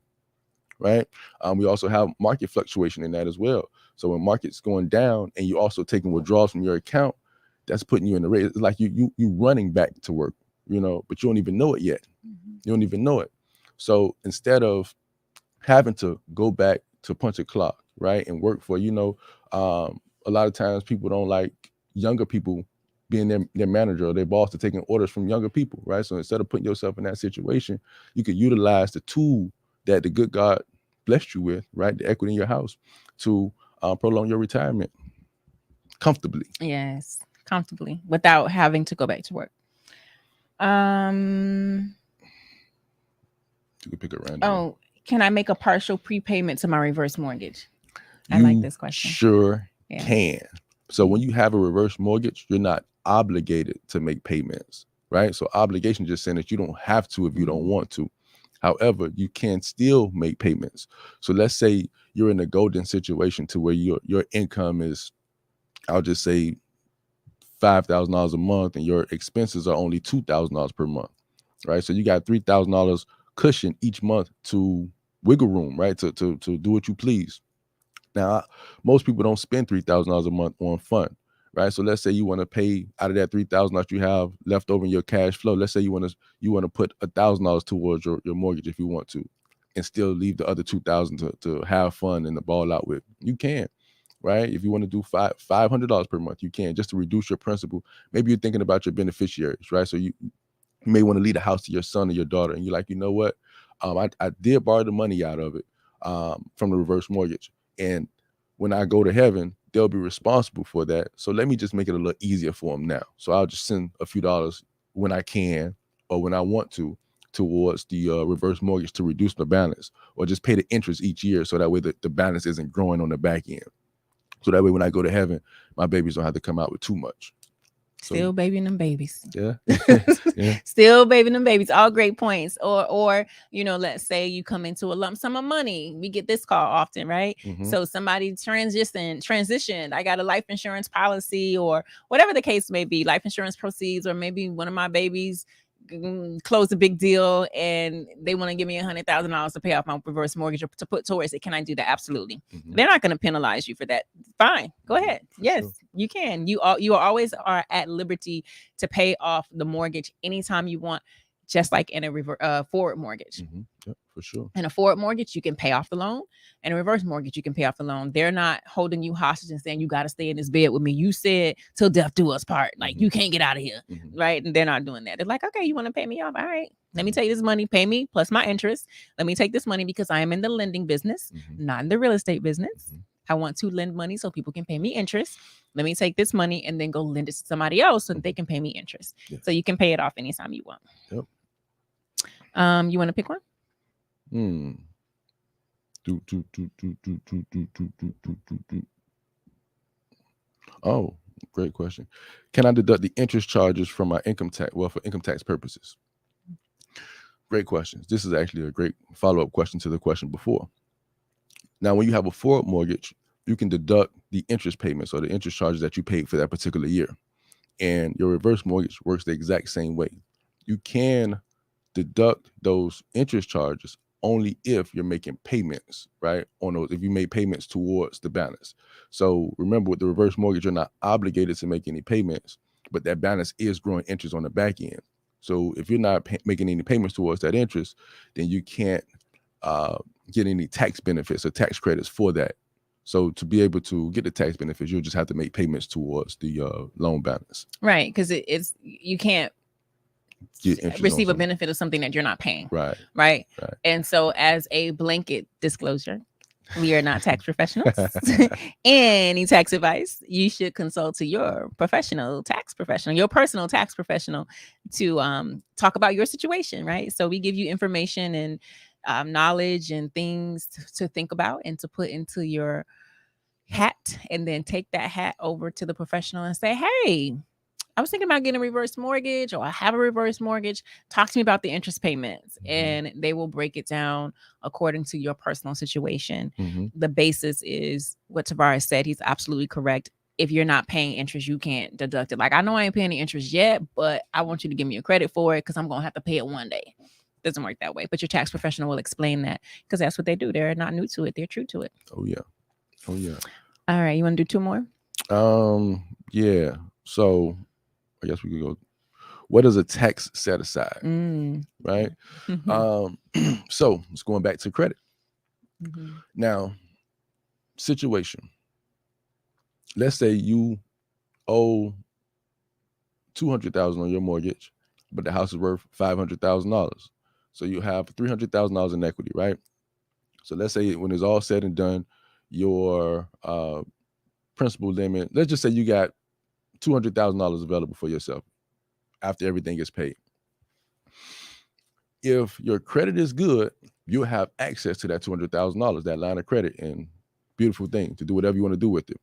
[SPEAKER 2] right? We also have market fluctuation in that as well. So when market's going down and you're also taking withdrawals from your account, that's putting you in the rate. It's like you running back to work, but you don't even know it yet. You don't even know it. So instead of having to go back to punch a clock, right, and work for, a lot of times people don't like younger people being their manager or their boss to taking orders from younger people, right? So instead of putting yourself in that situation, you could utilize the tool that the good God blessed you with, right? The equity in your house to prolong your retirement comfortably.
[SPEAKER 1] Yes, comfortably without having to go back to work.
[SPEAKER 2] You can pick a random.
[SPEAKER 1] Oh, can I make a partial prepayment to my reverse mortgage? I
[SPEAKER 2] You
[SPEAKER 1] like this question.
[SPEAKER 2] sure
[SPEAKER 1] Yeah.
[SPEAKER 2] can. So when you have a reverse mortgage, you're not obligated to make payments, right? So obligation just saying that you don't have to if you don't want to. However, you can still make payments. So let's say you're in a golden situation to where your income is, I'll just say $5,000 a month, and your expenses are only $2,000 per month, right? So you got $3,000 cushion each month to wiggle room, right? To do what you please. Now, most people don't spend $3,000 a month on fun, right? So let's say you want to pay out of that $3,000 that you have left over in your cash flow. Let's say you want to put $1,000 towards your mortgage if you want to, and still leave the other $2,000 to have fun and the ball out with. You can, right? If you want to do $500 per month, you can, just to reduce your principal. Maybe you're thinking about your beneficiaries, right? So you may want to leave the house to your son or your daughter, and you're like, you know what? I did borrow the money out of it from the reverse mortgage. And when I go to heaven, they'll be responsible for that. So let me just make it a little easier for them now. So I'll just send a few dollars when I can or when I want to towards the reverse mortgage to reduce the balance, or just pay the interest each year so that way the balance isn't growing on the back end. So that way when I go to heaven, my babies don't have to come out with too much.
[SPEAKER 1] Still babying them babies.
[SPEAKER 2] Yeah. Yeah.
[SPEAKER 1] Still babying them babies. All great points. Or let's say you come into a lump sum of money. We get this call often, right?
[SPEAKER 2] Mhm.
[SPEAKER 1] So somebody transitioned. I got a life insurance policy, or whatever the case may be, life insurance proceeds, or maybe one of my babies close a big deal and they want to give me $100,000 to pay off my reverse mortgage or to put towards it. Can I do that? Absolutely.
[SPEAKER 2] Mhm.
[SPEAKER 1] They're not going to penalize you for that. Fine, go ahead.
[SPEAKER 2] For
[SPEAKER 1] Yes,
[SPEAKER 2] sure.
[SPEAKER 1] you can. You always are at liberty to pay off the mortgage anytime you want, just like in a forward mortgage.
[SPEAKER 2] Mhm. Yep, for sure.
[SPEAKER 1] In a forward mortgage, you can pay off the loan. And a reverse mortgage, you can pay off the loan. They're not holding you hostage and saying, you got to stay in this bed with me. You said till death do us part. Like, you can't get out of here. Right. And they're not doing that. They're like, okay, you want to pay me off? All right. Let me take this money, pay me plus my interest. Let me take this money because I am in the lending business, not in the real estate business. I want to lend money so people can pay me interest. Let me take this money and then go lend it to somebody else so that they can pay me interest.
[SPEAKER 2] Yes.
[SPEAKER 1] So you can pay it off anytime you want.
[SPEAKER 2] Yep.
[SPEAKER 1] You want to pick one?
[SPEAKER 2] Oh, great question. Can I deduct the interest charges from my income tax? Well, for income tax purposes. Great questions. This is actually a great follow-up question to the question before. Now, when you have a forward mortgage, you can deduct the interest payments or the interest charges that you paid for that particular year. And your reverse mortgage works the exact same way. You can deduct those interest charges only if you're making payments, right? On those, if you made payments towards the balance. So remember, with the reverse mortgage, you're not obligated to make any payments, but that balance is growing interest on the back end. So if you're not making any payments towards that interest, then you can't get any tax benefits or tax credits for that. So to be able to get the tax benefits, you'll just have to make payments towards the loan balance.
[SPEAKER 1] Right, because it's you can't receive a benefit of something that you're not paying. Right. And so, as a blanket disclosure, we are not tax professionals. Any tax advice, you should consult to your professional tax professional, your personal tax professional, to talk about your situation. Right. So we give you information and knowledge and things to think about and to put into your hat, and then take that hat over to the professional and say, hey, I was thinking about getting a reverse mortgage, or I have a reverse mortgage. Talk to me about the interest payments. And they will break it down according to your personal situation. The basis is what Tavares said. He's absolutely correct. If you're not paying interest, you can't deduct it. Like, I know I ain't paying the interest yet, but I want you to give me a credit for it because I'm going to have to pay it one day. Doesn't work that way. But your tax professional will explain that, because that's what they do. They're not new to it. They're true to it.
[SPEAKER 2] Oh, yeah. Oh, yeah.
[SPEAKER 1] All right. You want to do two more?
[SPEAKER 2] Yeah. So I guess we could go. What is a tax set aside? Right. So it's going back to credit. Now, situation. Let's say you owe $200,000 on your mortgage, but the house is worth $500,000. So you have $300,000 in equity, right? So let's say when it's all said and done, your principal limit, let's just say you got $200,000 available for yourself after everything is paid. If your credit is good, you'll have access to that $200,000, that line of credit, and beautiful thing to do whatever you want to do with it.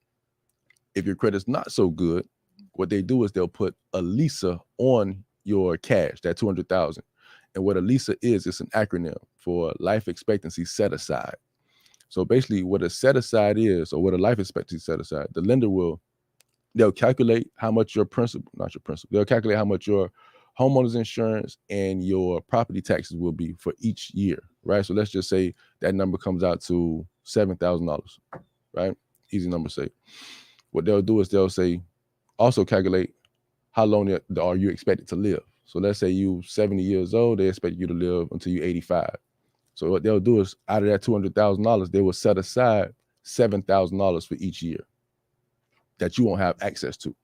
[SPEAKER 2] If your credit's not so good, what they do is they'll put a Lisa on your cash, that 200,000. And what a Lisa is, it's an acronym for life expectancy set aside. So basically what a set aside is, or what a life expectancy set aside, the lender they'll calculate how much your principal, not your principal, they'll calculate how much your homeowner's insurance and your property taxes will be for each year, right? So let's just say that number comes out to $7,000, right? Easy number to say. What they'll do is they'll say, also calculate how long are you expected to live. So let's say you 70 years old, they expect you to live until you're 85. So what they'll do is out of that $200,000, they will set aside $7,000 for each year that you won't have access to,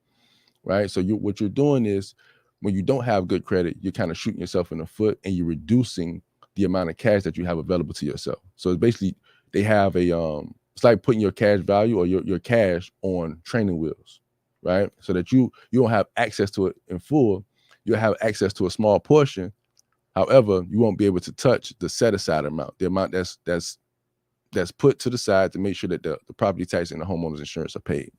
[SPEAKER 2] right? So what you're doing is when you don't have good credit, you're kind of shooting yourself in the foot and you're reducing the amount of cash that you have available to yourself. So it's basically, they have it's like putting your cash value or your cash on training wheels, right? So that you don't have access to it in full. You'll have access to a small portion. However, you won't be able to touch the set aside amount, the amount that's put to the side to make sure that the property tax and the homeowner's insurance are paid.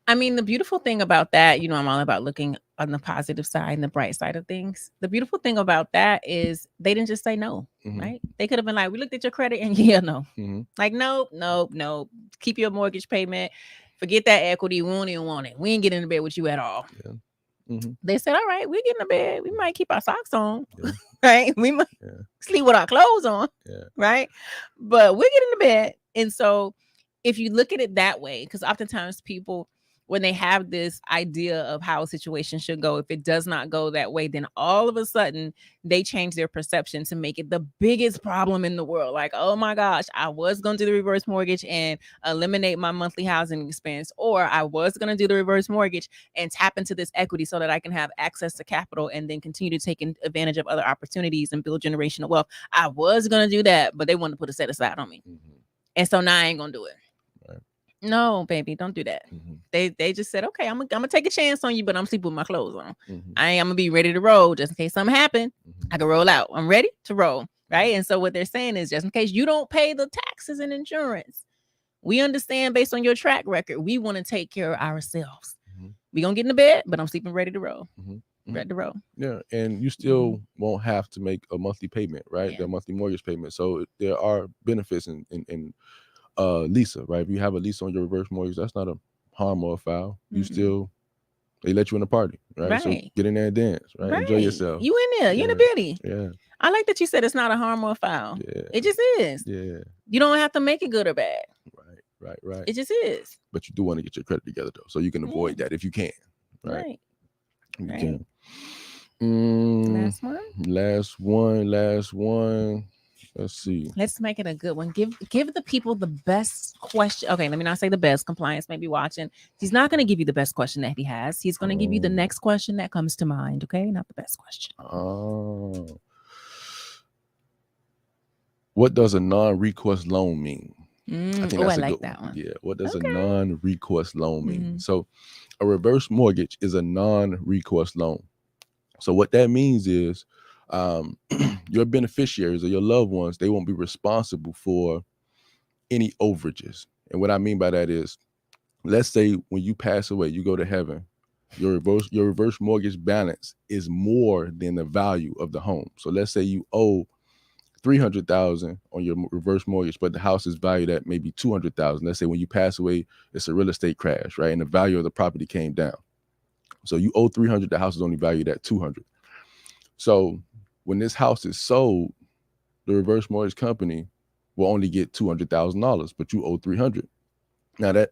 [SPEAKER 1] I mean, the beautiful thing about that, I'm all about looking on the positive side and the bright side of things. The beautiful thing about that is they didn't just say no, right? They could have been like, we looked at your credit and no. Like, nope. Keep your mortgage payment. Forget that equity. We won't even want it. We ain't getting in bed with you at all. Yeah. They said, all right, we're getting to bed. We might keep our socks on, right? We might sleep with our clothes on, right? But we're getting to bed. And so if you look at it that way, because oftentimes people, when they have this idea of how a situation should go, if it does not go that way, then all of a sudden they change their perception to make it the biggest problem in the world. Like, oh my gosh, I was going to do the reverse mortgage and eliminate my monthly housing expense, or I was going to do the reverse mortgage and tap into this equity so that I can have access to capital and then continue to take advantage of other opportunities and build generational wealth. I was going to do that, but they wanted to put a set aside on me. And so now I ain't going to do it. No, baby, don't do that. They just said, okay, I'm gonna take a chance on you, but I'm sleeping with my clothes on. I'm gonna be ready to roll just in case something happens. I can roll out. I'm ready to roll, right? And so what they're saying is, just in case you don't pay the taxes and insurance, we understand based on your track record, we want to take care of ourselves. We gonna get in the bed, but I'm sleeping ready to roll. Ready to roll.
[SPEAKER 2] Yeah, and you still won't have to make a monthly payment, right? The monthly mortgage payment. So there are benefits in Lisa, right? If you have a Lisa on your reverse mortgage, that's not a harm or a foul. You still, they let you in the party, right? So get in there and dance, right? Enjoy yourself.
[SPEAKER 1] You in there, you in the bitty.
[SPEAKER 2] Yeah.
[SPEAKER 1] I like that you said it's not a harm or a foul.
[SPEAKER 2] Yeah.
[SPEAKER 1] It just is.
[SPEAKER 2] Yeah.
[SPEAKER 1] You don't have to make it good or bad.
[SPEAKER 2] Right.
[SPEAKER 1] It just is.
[SPEAKER 2] But you do want to get your credit together though, so you can avoid that if you can. Right. You can. Last one. Let's see.
[SPEAKER 1] Let's make it a good one. Give the people the best question. Okay, let me not say the best. Compliance may be watching. He's not going to give you the best question that he has. He's going to give you the next question that comes to mind. Okay, not the best question.
[SPEAKER 2] What does a non-recourse loan mean?
[SPEAKER 1] I like that one.
[SPEAKER 2] Yeah. What does a non-recourse loan mean? So, a reverse mortgage is a non-recourse loan. So what that means is, your beneficiaries or your loved ones, they won't be responsible for any overages. And what I mean by that is, let's say when you pass away, you go to heaven, your reverse mortgage balance is more than the value of the home. So let's say you owe $300,000 on your reverse mortgage, but the house is valued at maybe $200,000. Let's say when you pass away, it's a real estate crash, right? And the value of the property came down. So you owe $300,000, the house is only valued at $200,000. So when this house is sold, the reverse mortgage company will only get $200,000, but you owe $300,000. Now that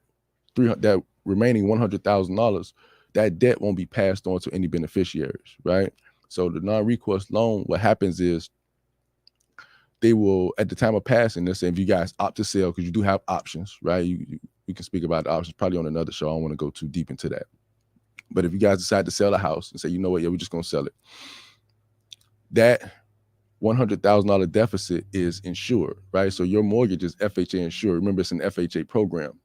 [SPEAKER 2] remaining $100,000, that debt won't be passed on to any beneficiaries, right? So the non-recourse loan, what happens is they will, at the time of passing, let's say if you guys opt to sell, because you do have options, right? You can speak about the options probably on another show. I don't want to go too deep into that. But if you guys decide to sell a house and say, you know what, yeah, we're just going to sell it, that $100,000 deficit is insured, right? So your mortgage is FHA insured. Remember, it's an FHA program.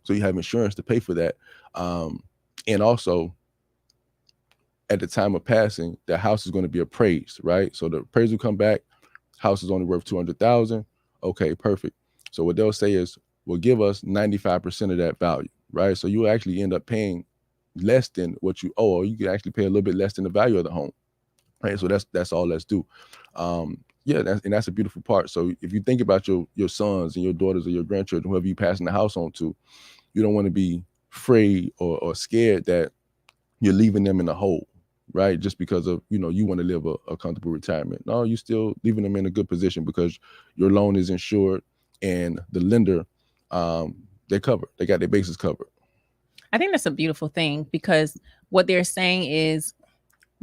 [SPEAKER 2] So you have insurance to pay for that. And also, at the time of passing, the house is going to be appraised, right? So the appraisal come back, house is only worth 200,000. Okay, perfect. So what they'll say is, well, give us 95% of that value, right? So you actually end up paying less than what you owe, or you can actually pay a little bit less than the value of the home, right? So that's all let's do. Yeah, that's a beautiful part. So if you think about your sons and your daughters or your grandchildren, whoever you passing the house on to, you don't want to be afraid or scared that you're leaving them in the hole, right? Just because of, you want to live a comfortable retirement. No, you're still leaving them in a good position because your loan is insured and the lender, they're covered. They got their bases covered.
[SPEAKER 1] I think that's a beautiful thing, because what they're saying is,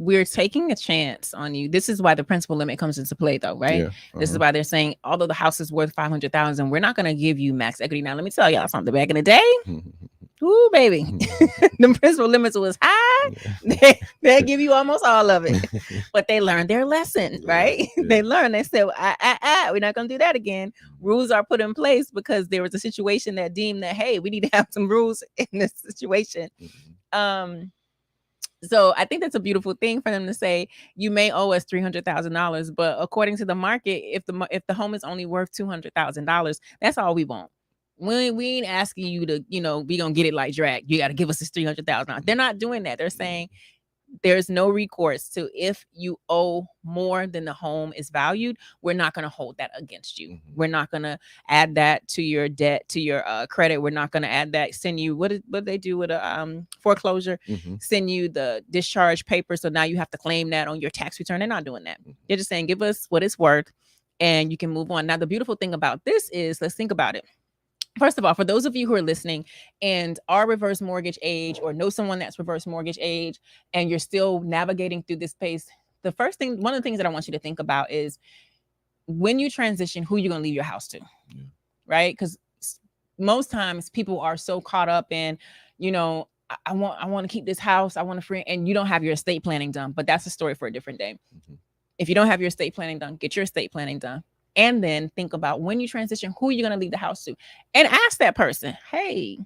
[SPEAKER 1] we're taking a chance on you. This is why the principal limit comes into play, though, right?
[SPEAKER 2] Yeah.
[SPEAKER 1] This is why they're saying, although the house is worth 500,000, we're not going to give you max equity. Now, let me tell y'all something. Back in the day, ooh, baby, the principal limits was high. They give you almost all of it, but they learned their lesson, right?
[SPEAKER 2] Yeah.
[SPEAKER 1] They learned. They said, we're not going to do that again. Rules are put in place because there was a situation that deemed that, hey, we need to have some rules in this situation. So I think that's a beautiful thing for them to say, you may owe us $300,000, but according to the market, if the home is only worth $200,000, that's all we want. We ain't asking you to, we gonna get it like drag. You got to give us this $300,000. They're not doing that. They're saying there's no recourse to, if you owe more than the home is valued, we're not going to hold that against you. We're not going to add that to your debt, to your credit. We're not going to add that, send you, what they do with a foreclosure, send you the discharge paper. So now you have to claim that on your tax return. They're not doing that. They're just saying, give us what it's worth and you can move on. Now, the beautiful thing about this is, let's think about it. First of all, for those of you who are listening and are reverse mortgage age, or know someone that's reverse mortgage age, and you're still navigating through this space, one of the things that I want you to think about is, when you transition, who you're going to leave your house to, right? Because most times people are so caught up in, I want to keep this house, I want to free, and you don't have your estate planning done. But that's a story for a different day. If you don't have your estate planning done, get your estate planning done. And then think about, when you transition, who you're going to leave the house to, and ask that person, hey,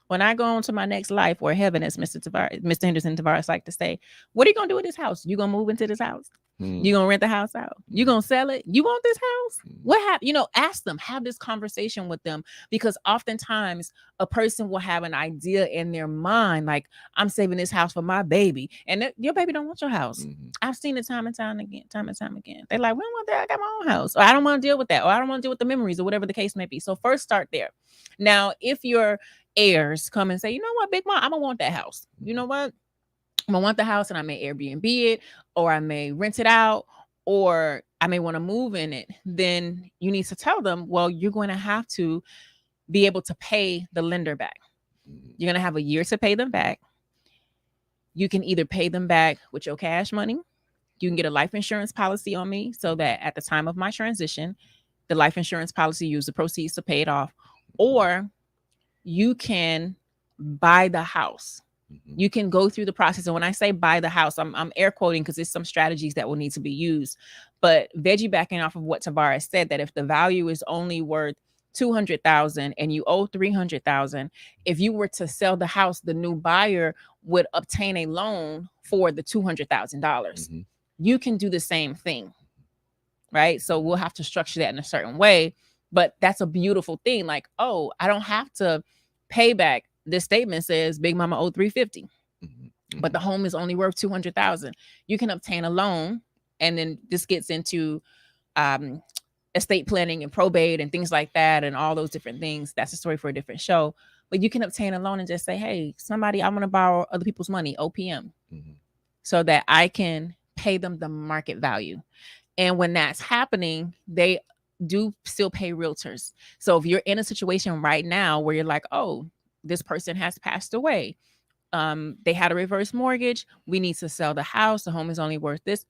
[SPEAKER 1] when I go on to my next life or heaven, as Mr. Henderson Tavares like to say, what are you going to do with this house? You going to move into this house? You going to rent the house out? You going to sell it? You want this house? What happened? Ask them, have this conversation with them, because oftentimes a person will have an idea in their mind, like, I'm saving this house for my baby, and your baby don't want your house. I've seen it time and time again. They're like, we don't want that. I got my own house, or I don't want to deal with that, or I don't want to deal with the memories, or whatever the case may be. So first, start there. Now, if your heirs come and say, you know what, Big Mom, I'm gonna want that house. You know what? I'm gonna want the house, and I may Airbnb it, or I may rent it out, or I may want to move in it. Then you need to tell them, well, you're going to have to be able to pay the lender back. You're going to have a year to pay them back. You can either pay them back with your cash money. You can get a life insurance policy on me, so that at the time of my transition, the life insurance policy use the proceeds to pay it off. Or you can buy the house. You can go through the process. And when I say buy the house, I'm air quoting, because there's some strategies that will need to be used. But Veggie, backing off of what Tavares said, that if the value is only worth 200,000 and you owe 300,000, if you were to sell the house, the new buyer would obtain a loan for the $200,000. You can do the same thing, right? So we'll have to structure that in a certain way. But that's a beautiful thing. Like, oh, I don't have to pay back. This statement says Big Mama owed 350, but the home is only worth 200,000. You can obtain a loan, and then this gets into estate planning and probate and things like that, and all those different things. That's a story for a different show. But you can obtain a loan and just say, hey, somebody, I want to borrow other people's money, OPM, so that I can pay them the market value. And when that's happening, they do still pay realtors. So if you're in a situation right now where you're like, oh, this person has passed away, they had a reverse mortgage, we need to sell the house, the home is only worth this,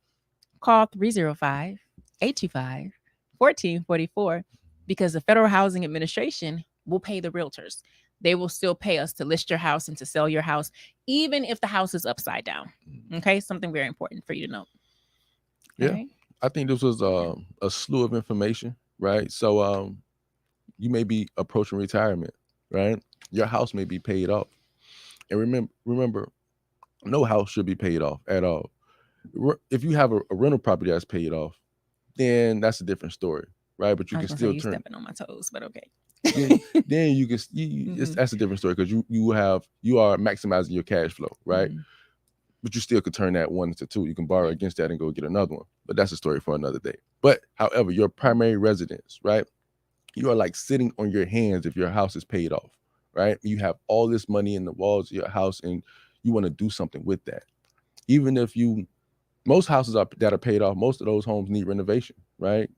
[SPEAKER 1] call 305-825-1444, because the Federal Housing Administration will pay the realtors. They will still pay us to list your house and to sell your house, even if the house is upside down. Okay, something very important for you to know.
[SPEAKER 2] Yeah.
[SPEAKER 1] Right?
[SPEAKER 2] I think this was a slew of information, right? So you may be approaching retirement, right? Your house may be paid off, and remember, no house should be paid off at all. If you have a rental property that's paid off, then that's a different story, right? But you
[SPEAKER 1] I
[SPEAKER 2] can
[SPEAKER 1] was gonna say
[SPEAKER 2] still
[SPEAKER 1] you
[SPEAKER 2] turn.
[SPEAKER 1] stepping on my toes, but okay.
[SPEAKER 2] Then you can. That's a different story because you are maximizing your cash flow, right? But you still could turn that one into two. You can borrow against that and go get another one. But that's a story for another day. But however, your primary residence, right? You are like sitting on your hands if your house is paid off, right? You have all this money in the walls of your house and you want to do something with that. Even if most houses that are paid off, most of those homes need renovation, right?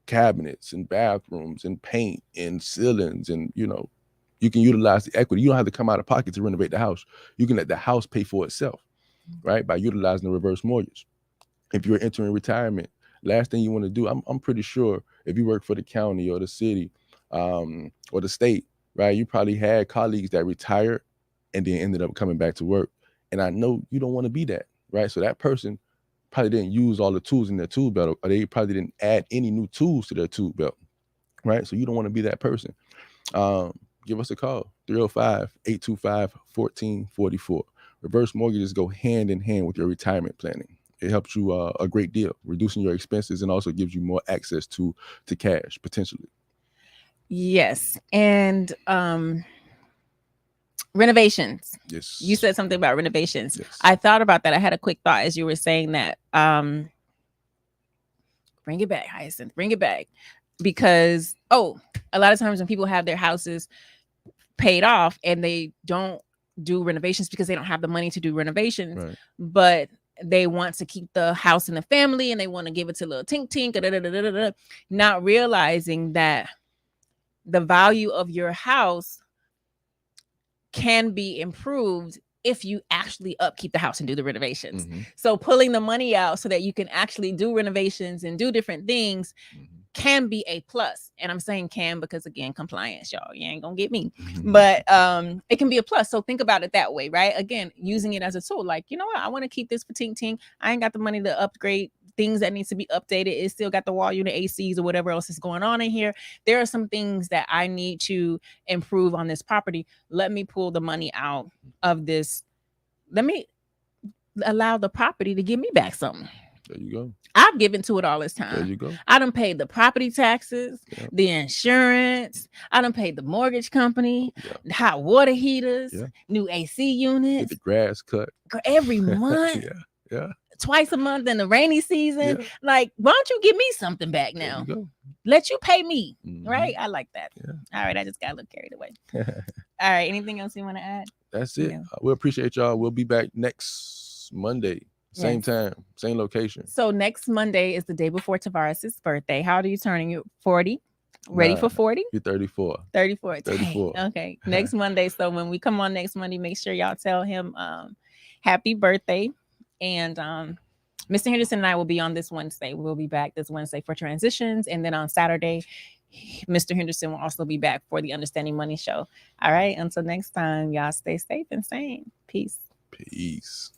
[SPEAKER 2] Cabinets and bathrooms and paint and ceilings and, you can utilize the equity. You don't have to come out of pocket to renovate the house. You can let the house pay for itself, right? By utilizing the reverse mortgage. If you're entering retirement, last thing you want to do, I'm pretty sure if you work for the county or the city or the state, right, you probably had colleagues that retired and then ended up coming back to work. And I know you don't want to be that, right? So that person probably didn't use all the tools in their tool belt, or they probably didn't add any new tools to their tool belt, right? So you don't want to be that person. Give us a call, 305-825-1444. Reverse mortgages go hand in hand with your retirement planning. It helps you a great deal, reducing your expenses, and also gives you more access to cash potentially.
[SPEAKER 1] Yes. And renovations.
[SPEAKER 2] Yes.
[SPEAKER 1] You said something about renovations.
[SPEAKER 2] Yes.
[SPEAKER 1] I thought about that. I had a quick thought as you were saying that. Bring it back, Hyacinth. Bring it back. Because, a lot of times when people have their houses paid off and they don't do renovations because they don't have the money to do renovations,
[SPEAKER 2] Right.
[SPEAKER 1] but they want to keep the house in the family and they want to give it to little tink tink, not realizing that the value of your house can be improved if you actually upkeep the house and do the renovations. So pulling the money out so that you can actually do renovations and do different things can be a plus. And I'm saying can because, again, compliance, y'all, you ain't gonna get me. But it can be a plus. So think about it that way, right? Again, using it as a tool. Like, you know what? I want to keep this for tink tink. I ain't got the money to upgrade things that needs to be updated. It still got the wall unit ACs or whatever else is going on in here. There are some things that I need to improve on this property. Let me pull the money out of this. Let me allow the property to give me back something.
[SPEAKER 2] There you go.
[SPEAKER 1] I've given to it all this time.
[SPEAKER 2] There you go.
[SPEAKER 1] I done paid the property taxes, the insurance. I done paid the mortgage company, the hot water heaters, new AC units.
[SPEAKER 2] Get the grass cut
[SPEAKER 1] every month. Twice a month in the rainy season. Like, why don't you give me something back now? Let you pay me, right? I like that. All right, I just got a little carried away. All right, anything else you want to add?
[SPEAKER 2] That's it. We appreciate y'all. We'll be back next Monday. Same time, same location.
[SPEAKER 1] So next Monday is the day before Tavares' birthday. How old are you turning? You 40? Ready for 40?
[SPEAKER 2] You're 34.
[SPEAKER 1] 34.
[SPEAKER 2] 34.
[SPEAKER 1] Okay. Next Monday. So when we come on next Monday, make sure y'all tell him happy birthday. And Mr. Henderson and I will be on this Wednesday. We'll be back this Wednesday for transitions. And then on Saturday, Mr. Henderson will also be back for the Understanding Money show. All right. Until next time, y'all stay safe and sane. Peace.
[SPEAKER 2] Peace.